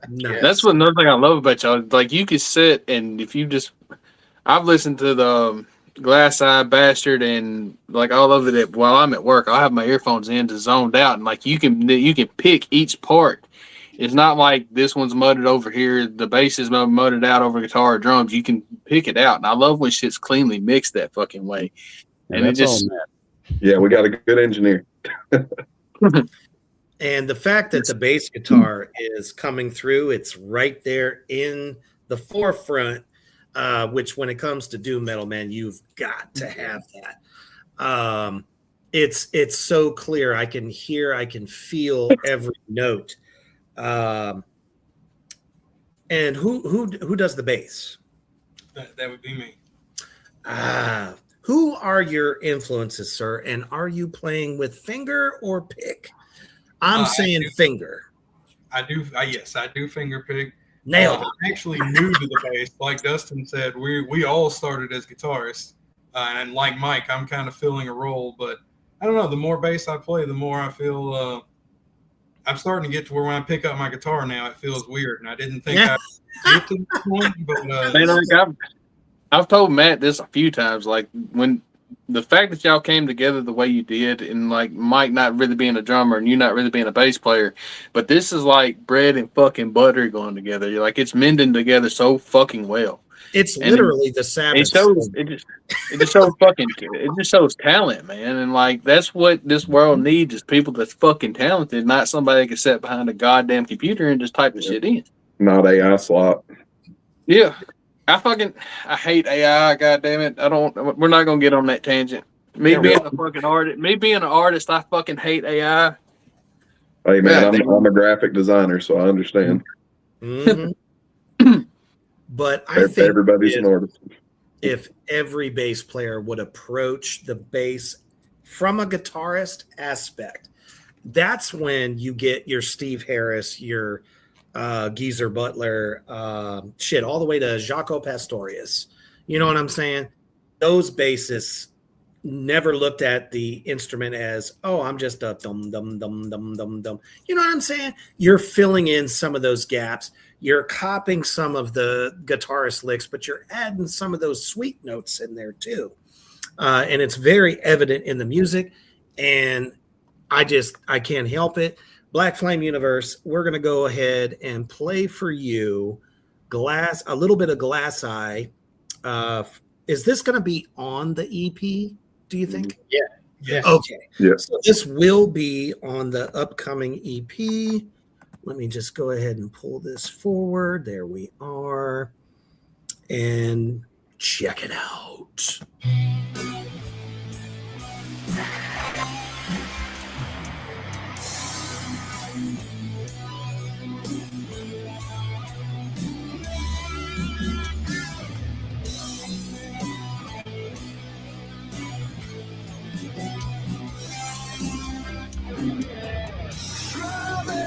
Nice. that's what another thing I love about y'all. Like, you could sit and if you just, I've listened to the Glass Eye Bastard and like all of it while I'm at work. I'll have my earphones in to zoned out, and like you can pick each part. It's not like this one's mudded over here, the bass is mudded out over guitar or drums. You can pick it out, and I love when shit's cleanly mixed that fucking way. And it that's all just, Matt. Yeah, we got a good engineer. And the fact that the bass guitar is coming through, it's right there in the forefront, which when it comes to doom metal, man, you've got to have that. It's so clear. I can hear, I can feel every note. And who does the bass? That would be me. Who are your influences, sir? And are you playing with finger or pick? I'm saying finger. I do. Yes, I do finger pick. Nailed it. I'm actually new to the bass. Like Dustin said, we all started as guitarists, and like Mike, I'm kind of filling a role. But I don't know. The more bass I play, the more I feel. I'm starting to get to where when I pick up my guitar now, it feels weird, and I didn't think I'd get to this point. But man, like I've told Matt this a few times. Like, when the fact that y'all came together the way you did, and like Mike not really being a drummer and you not really being a bass player, but this is like bread and fucking butter going together. You're like, it's mending together so fucking well. It's literally the Sabbath. It just shows talent, man. And like, that's what this world needs, is people that's fucking talented, not somebody that can sit behind a goddamn computer and just type the shit in. Not AI slot. Yeah. I hate AI, goddamn it. We're not gonna get on that tangent. Me being an artist, I fucking hate AI. Hey man, Yeah, I'm a graphic designer, so I understand. Mhm. But I think Everybody's an artist. if every bass player would approach the bass from a guitarist aspect, that's when you get your Steve Harris, your Geezer Butler, all the way to Jaco Pastorius. You know what I'm saying? Those bassists never looked at the instrument as, oh, I'm just a dum dum dum dum dum dum. You know what I'm saying? You're filling in some of those gaps. You're copying some of the guitarist licks, but you're adding some of those sweet notes in there too. And it's very evident in the music. And I can't help it. Black Flame Universe, we're going to go ahead and play for you a little bit of Glass Eye. Is this going to be on the EP, do you think? yeah. Okay. Yeah. So this will be on the upcoming EP. Let me just go ahead and pull this forward. There we are. And check it out. Strawberry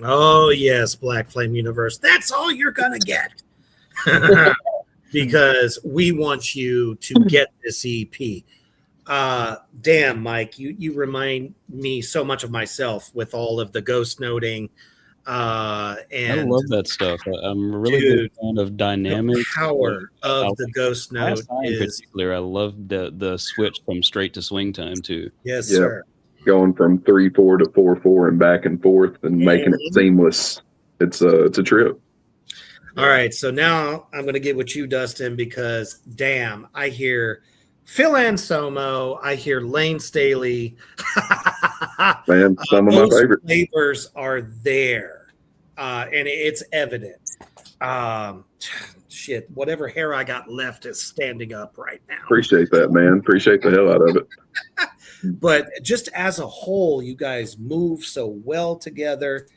Oh yes, Black Flame Universe. That's all you're gonna get. Because we want you to get this EP. Damn, Mike, you remind me so much of myself with all of the ghost noting. I And love that stuff. I'm a really Dude, big fan of the dynamics. power of the ghost note Last Eye in is particular, I love the switch from straight to swing time too. yes, Yeah. sir. Going from 3/4 to 4/4 and back and forth and making Mhm. it seamless. It's a trip. All right, so now I'm going to get with you, Dustin, because damn, I hear Phil Anselmo, I hear Lane Staley. Man, some of my Those favorites. flavors are there, and it's evident. Shit, whatever hair I got left is standing up right now. Appreciate that, man. Appreciate the hell out of it. But just as a whole, you guys move so well together.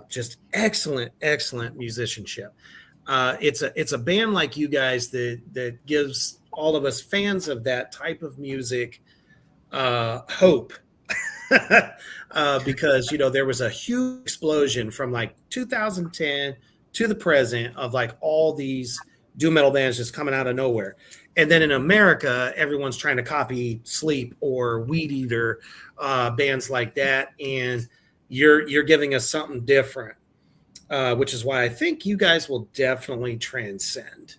Just excellent musicianship. It's a band like you guys that gives all of us fans of that type of music hope. Because there was a huge explosion from like 2010 to the present of like all these doom metal bands just coming out of nowhere. And then in America, everyone's trying to copy Sleep or Weed Eater, bands like that. And you're giving us something different, which is why I think you guys will definitely transcend.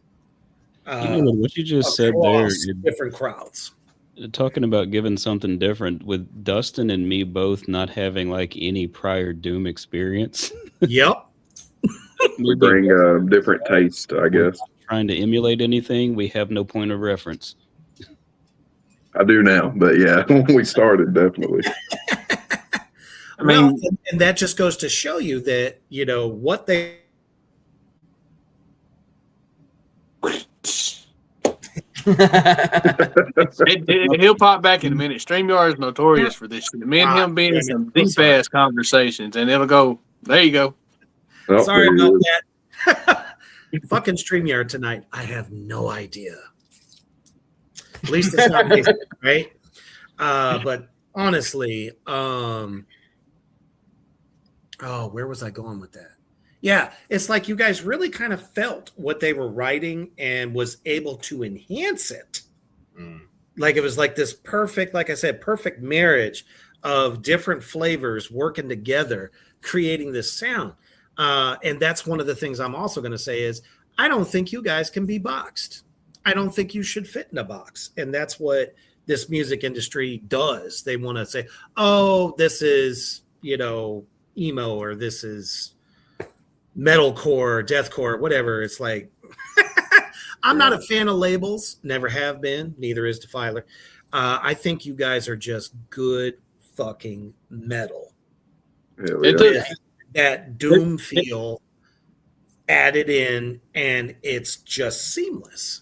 What you just said there, across different crowds. talking about giving something different with Dustin and me both not having like any prior Doom experience. Yep. We bring a different taste, I guess. Trying to emulate anything, we have no point of reference. I do now, but yeah, when we started, definitely. I mean, Well, and that just goes to show you that what they he'll pop back in a minute. StreamYard is notorious for this shit. Me and him being in some deep ass conversations, and it'll go. There you go. Oh, sorry there he about is. that. Fucking StreamYard tonight. I have no idea. At least it's not basic, right? But honestly, where was I going with that? Yeah, it's like you guys really kind of felt what they were writing and was able to enhance it. Like it was like this perfect, like I said, perfect marriage of different flavors working together, creating this sound. And that's one of the things I'm also going to say is I don't think you guys can be boxed. I don't think you should fit in a box. And that's what this music industry does. They want to say, oh, this is, emo, or this is metalcore, deathcore, whatever. It's like, I'm not a fan of labels, never have been, neither is Defiler. I think you guys are just good fucking metal. Hell It yeah. took- That doom feel added in, and it's just seamless.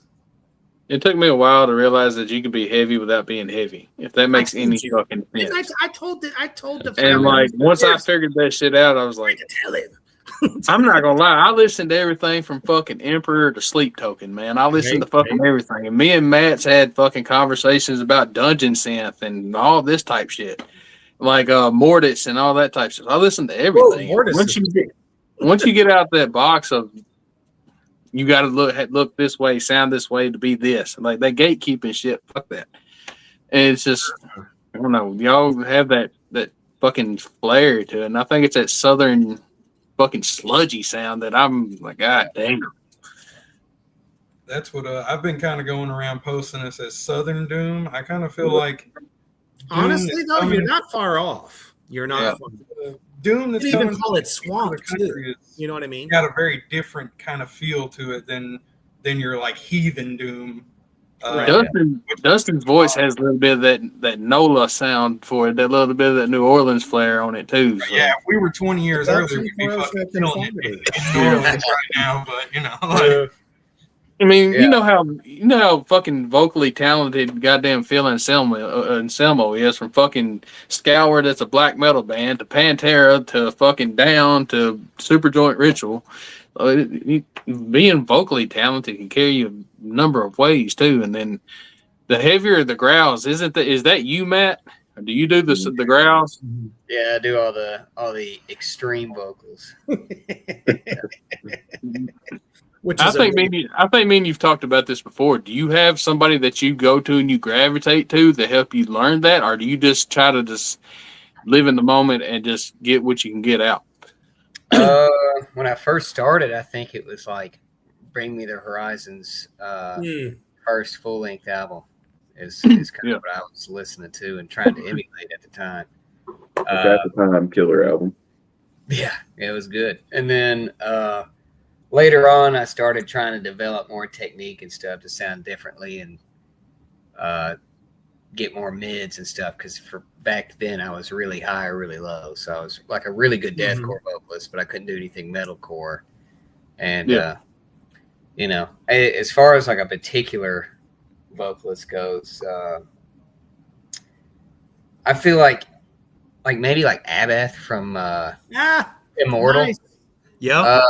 It took me a while to realize that you can be heavy without being heavy. If that makes I told any you. fucking And sense. I told the And like once I Yes. figured that shit out, I was I like, to tell him. I'm not gonna lie. I listened to everything from fucking Emperor to Sleep Token, man. I listened to fucking everything. And me and Matt's had fucking conversations about Dungeon Synth and all this type shit, like Mortis and all that type stuff. I listened to everything. Mortis Once you get out that box of you got to look this way, sound this way to be this, like that gatekeeping shit. Fuck that. And it's just I don't know. Y'all have that fucking flair to it. And I think it's that southern fucking sludgy sound that I'm like, God damn. That's what I've been kind of going around posting us as Southern Doom. I kind of feel like Doom Honestly, that's though, coming- you're not far off. You're not. Yeah. Far. Doom You that's could even coming call it from swamp the too. country is You know what I mean? got a very different kind of feel to it than your like heathen Doom. Right. Dustin's voice has a little bit of that NOLA sound for it, that little bit of that New Orleans flair on it too. So. Yeah, if we were 20 years That's earlier, we'd be Forrest fucking Gump killing it conformity. in New Orleans right now. But like, I mean, Yeah. you know how fucking vocally talented goddamn Phil Anselmo is, from fucking Scour, that's a black metal band, to Pantera, to fucking Down, to Superjoint Ritual. Being vocally talented can carry you a number of ways too. And then the heavier the growls, is that you, Matt? Or do you do the growls? Yeah, I do all the extreme vocals. Which I is think me and you've talked about this before. Do you have somebody that you go to and you gravitate to help you learn that, or do you just try to just live in the moment and just get what you can get out? When I first started, I think it was like Bring Me the Horizon's first full length album is kind of what I was listening to and trying to emulate at the time. At the time, killer album. Yeah, it was good. And then later on, I started trying to develop more technique and stuff to sound differently and get more mids and stuff. Because for back then, I was really high or really low, so I was like a really good deathcore vocalist, but I couldn't do anything metalcore. And as far as like a particular vocalist goes, I feel like maybe like Abath from Immortal. Nice. Yep.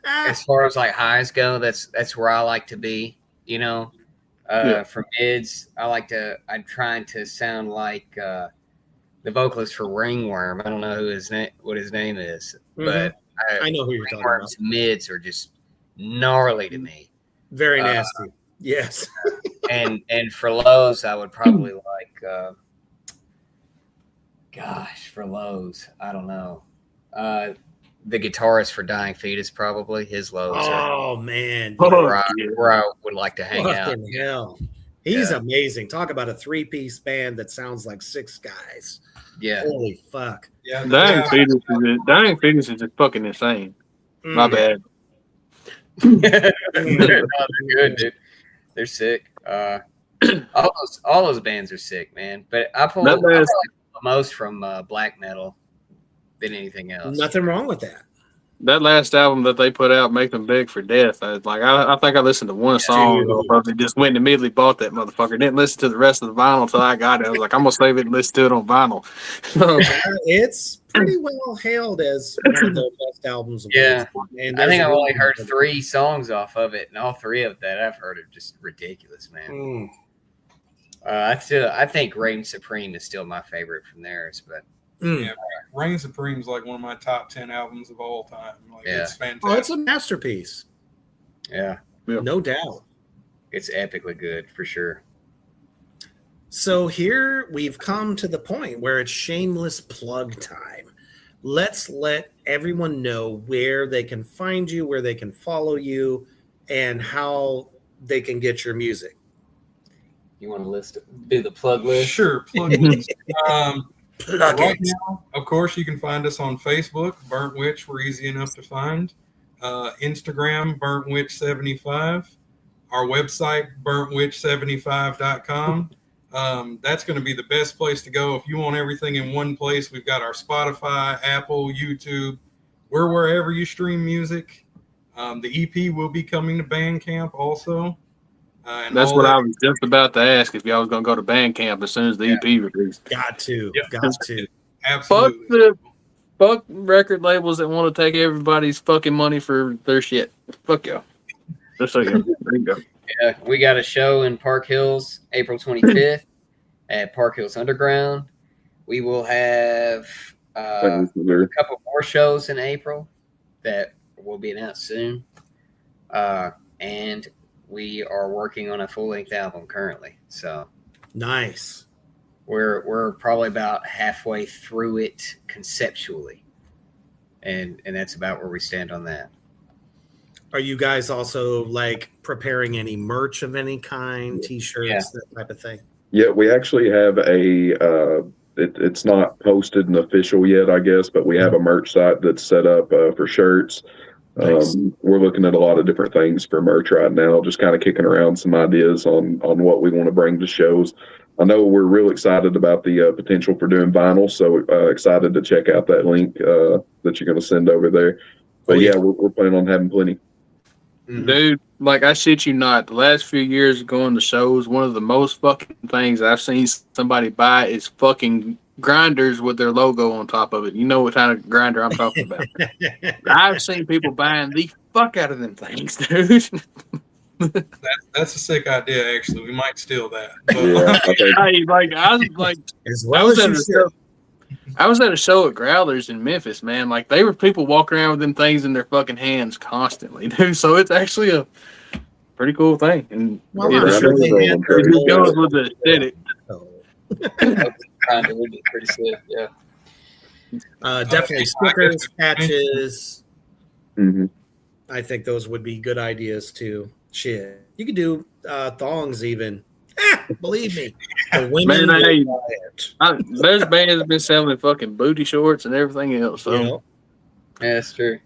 As far as like highs go, that's where I like to be. For mids, I'm trying to sound like the vocalist for Ringworm. I don't know what his name is, but I know who you're talking about. Ringworm's mids are just gnarly to me. Very nasty. Yes. and for lows, I would probably like. For lows, I don't know. The guitarist for Dying Fetus, probably his lows. Oh man, where I would like to hang out. Fucking hell. He's amazing. Talk about a 3-piece band that sounds like 6 guys. Yeah. Holy fuck. yeah, Dying Fetus is just fucking insane. My bad. They're good, dude. They're sick. All those bands are sick, man. But I pull the most from black metal than anything else. Nothing wrong with that. That last album that they put out, Make Them Beg for Death, I think I listened to one song, but just went and immediately bought that motherfucker. Didn't listen to the rest of the vinyl until I got it. I was like, I'm gonna save it and listen to it on vinyl. It's pretty well hailed as one of the best albums of Yeah. all time. And I think I've there's only heard 3 songs off of it, and all 3 of that I've heard are just ridiculous, man. I think Reign Supreme is still my favorite from theirs, but Yeah, Reign Supreme's like one of my top 10 albums of all time. Like, it's fantastic. Oh, it's a masterpiece. yeah, No doubt. it's epically good for sure. So here we've come to the point where it's shameless plug time. Let's let everyone know where they can find you, where they can follow you, and how they can get your music. You want to do the plug list? Sure, plug it. Plug Right it. now, of course, you can find us on Facebook, Burnt Witch. We're easy enough to find. Instagram, Burnt Witch 75. Our website, burntwitch75.com. That's going to be the best place to go if you want everything in one place. We've got our Spotify, Apple, YouTube. We're wherever you stream music. The EP will be coming to Bandcamp also. And That's all what that- I was just about to ask, if y'all was gonna go to Bandcamp as soon as the EP released. Got to. Yeah. Got to. Absolutely. Fuck record labels that want to take everybody's fucking money for their shit. Fuck y'all. Just so you know. There you go. Yeah, we got a show in Park Hills, April 25th at Park Hills Underground. We will have a couple more shows in April that will be announced soon. And we are working on a full-length album currently. So Nice. we're probably about halfway through it conceptually, and that's about where we stand on that. Are you guys also like preparing any merch of any kind, T-shirts, that type of thing? Yeah, we actually have it's not posted and official yet, I guess, but we have a merch site that's set up for shirts. Nice. We're looking at a lot of different things for merch right now, just kind of kicking around some ideas on what we want to bring to shows. I know we're real excited about the potential for doing vinyl, so excited to check out that link that you're going to send over there. But yeah, we're planning on having plenty. Dude, like I shit you not, the last few years going to shows, one of the most fucking things I've seen somebody buy is fucking grinders with their logo on top of it. You know what kind of grinder I'm talking about. I've seen people buying the fuck out of them things, dude. That's a sick idea, actually. We might steal that. Yeah, I was at a show at Growlers in Memphis, man. Like, they were people walking around with them things in their fucking hands constantly, dude. So it's actually a pretty cool thing. And Well, it I'm sure they just goes with the aesthetic. Kind of would be pretty sick, yeah. Definitely stickers, patches. Mm-hmm. I think those would be good ideas too. Shit, you could do thongs even. Believe me, the women Man, will buy it. There's bands been selling fucking booty shorts and everything else. So. You know? Yeah, that's true.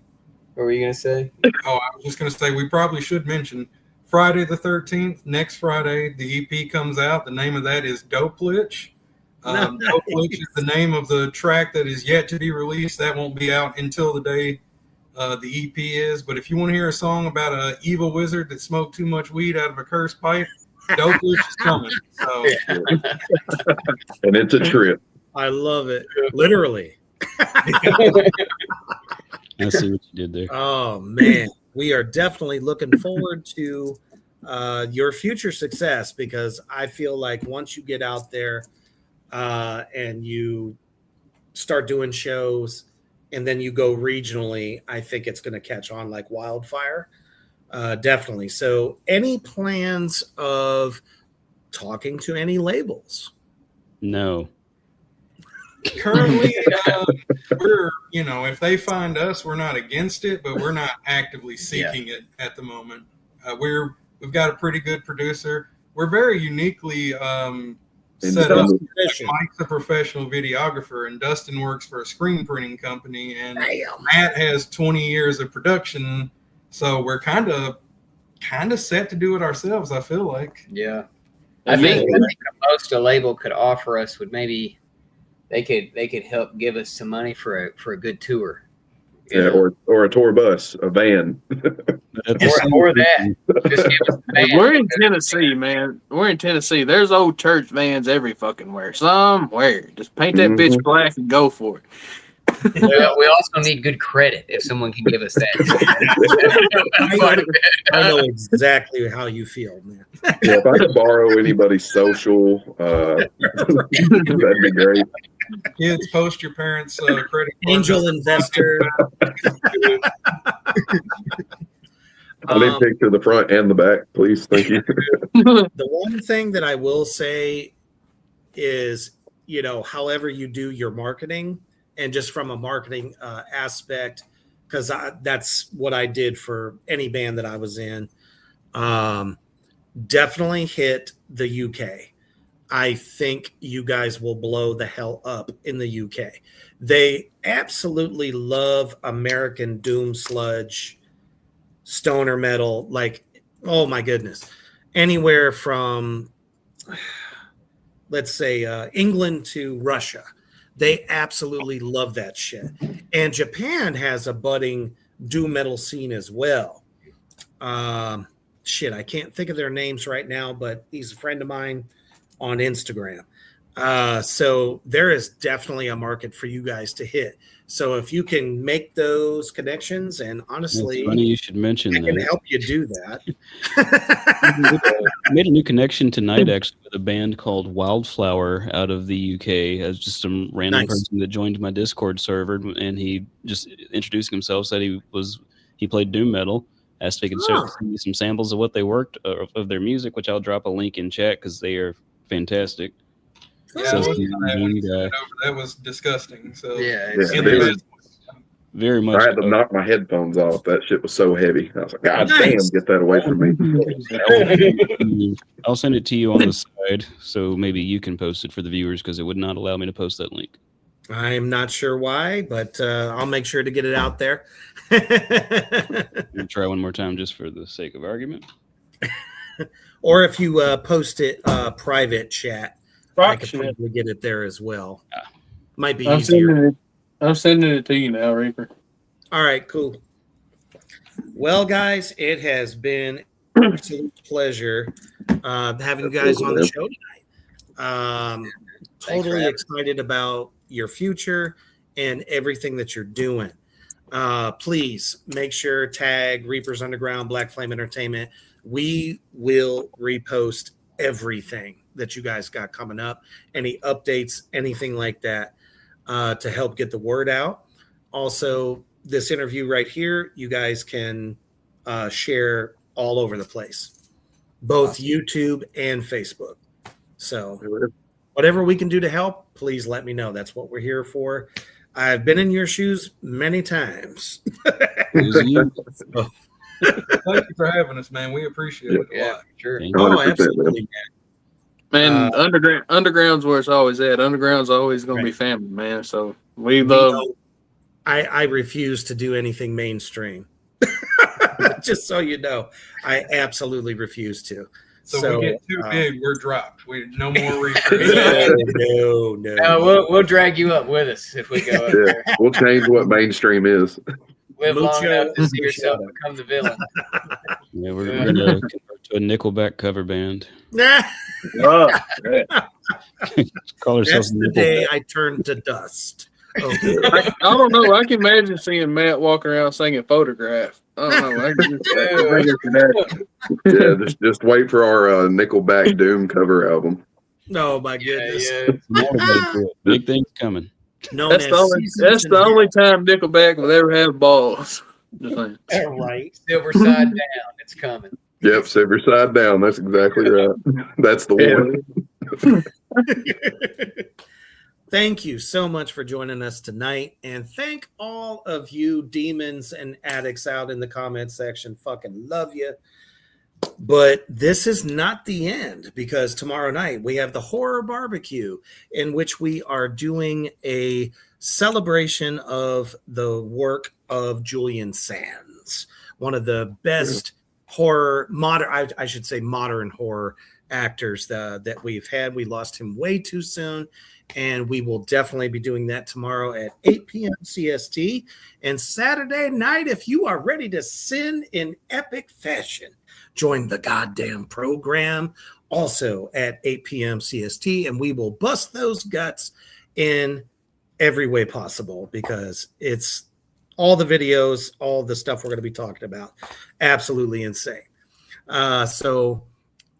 What were you gonna say? Oh, I was just gonna say we probably should mention Friday the 13th. Next Friday, the EP comes out. The name of that is Doplich. Doplich is the name of the track that is yet to be released. That won't be out until the day the EP is. But if you want to hear a song about an evil wizard that smoked too much weed out of a cursed pipe, Doplich is coming. So. And it's a trip. I love it. Literally. I see what you did there. Oh man, we are definitely looking forward to your future success, because I feel like once you get out there and you start doing shows and then you go regionally, I think it's going to catch on like wildfire. Definitely. So any plans of talking to any labels? No. Currently, we're, if they find us, we're not against it, but we're not actively seeking it at the moment. We've got a pretty good producer. We're very uniquely set up. Mike's a professional videographer, and Dustin works for a screen printing company, and Matt has 20 years of production. So we're kind of set to do it ourselves, I feel like. Yeah. I think the most a label could offer us would maybe they could help give us some money for a good tour. Yeah, or a tour bus, a van. or that. Just give us the van. We're in Tennessee, man. We're in Tennessee. There's old church vans every fucking where. Somewhere. Just paint that bitch black and go for it. We also need good credit if someone can give us that. I know exactly how you feel, man. Yeah, if I could borrow anybody's social, that'd be great. Kids, post your parents' credit. Angel investor. I need a picture of the front and the back, please. Thank you. The one thing that I will say is, however you do your marketing, and just from a marketing aspect, because that's what I did for any band that I was in, definitely hit the UK. I think you guys will blow the hell up in the UK. They absolutely love American doom sludge, stoner metal. Like, oh my goodness. Anywhere from, let's say, England to Russia. They absolutely love that shit. And Japan has a budding doom metal scene as well. I can't think of their names right now, but he's a friend of mine on Instagram. So there is definitely a market for you guys to hit. So if you can make those connections, and honestly, it's funny you should mention I can help you do that. I made a new connection tonight, actually, with a band called Wildflower out of the UK. As just some random person that joined my Discord server, and he just introducing himself, said he played doom metal. Asked if he could show me some samples of what they worked of their music, which I'll drop a link in chat because they are fantastic. Yeah, So I was Steve, on that when you guy. said over. That was disgusting. So Yeah, Yeah, and it there's is. Very much. I had to knock my headphones off. That shit was so heavy. I was like, God damn, Nice. get that away from me. I'll send it to you on the side, so maybe you can post it for the viewers because it would not allow me to post that link. I'm not sure why, but I'll make sure to get it out there. We'll try one more time just for the sake of argument. Or if you post it private chat, I Rock could shit. probably get it there as well. Might be I'm easier. sending it to you now, Reaper. All right, cool. Well, guys, it has been an absolute pleasure having you guys on the show tonight. Thanks for Totally having excited about your future and everything that you're doing. Please make sure tag Reapers Underground, Black Flame Entertainment. We will repost everything that you guys got coming up, any updates, anything like that, to help get the word out. Also, this interview right here, you guys can share all over the place, both YouTube and Facebook. So whatever we can do to help, please let me know. That's what we're here for. I've been in your shoes many times. It was you. Thank you for having us, man. We appreciate it a Yeah, lot. for sure. Thank you. Oh, 100%, absolutely. Man, underground's where it's always at. Underground's always gonna be family, man. So we love. No, I refuse to do anything mainstream. Just so you know, I absolutely refuse to. So we get too big, we're dropped. We no more research. no. We'll drag you up with us if we go up Yeah, there. we'll change what mainstream is. Live long Mucho- enough to see yourself become the villain. Yeah, we're going to convert to a Nickelback cover band. Nah, Oh, Call ourselves that's the day Nickelback. I turn to dust. Okay. I don't know. I can imagine seeing Matt walking around singing "Photograph." I don't know. I can just, Yeah, just wait for our Nickelback Doom cover album. Oh my goodness. Big things coming. Known that's as the only. Seasons That's in the Hell. only time Nickelback will ever have balls. Just saying. Right. Silver side down, it's coming. Yep, Silver Side Down. That's exactly right. That's the one. Thank you so much for joining us tonight. And thank all of you demons and addicts out in the comment section. Fucking love you. But this is not the end, because tomorrow night we have the Horror Barbecue, in which we are doing a celebration of the work of Julian Sands, one of the best horror, I should say modern horror actors that we've had. We lost him way too soon, and we will definitely be doing that tomorrow at 8 p.m. CST. And Saturday night, if you are ready to sin in epic fashion, join the goddamn program also at 8 p.m. CST, and we will bust those guts in every way possible, because it's all the videos, all the stuff we're going to be talking about. Absolutely insane. So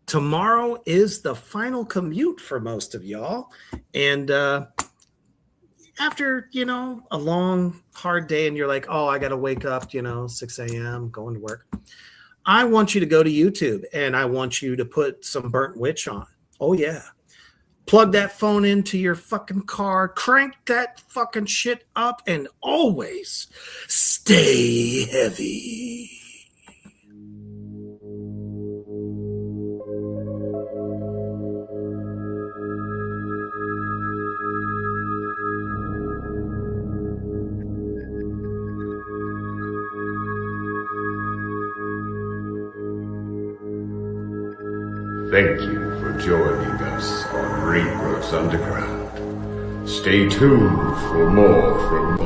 tomorrow is the final commute for most of y'all. And after, a long, hard day, and you're like, oh, I got to wake up, 6 a.m., going to work. I want you to go to YouTube, and I want you to put some Burnt Witch on. Oh, yeah. Plug that phone into your fucking car, crank that fucking shit up, and always stay heavy. Thank you for joining us on Reapers Underground. Stay tuned for more from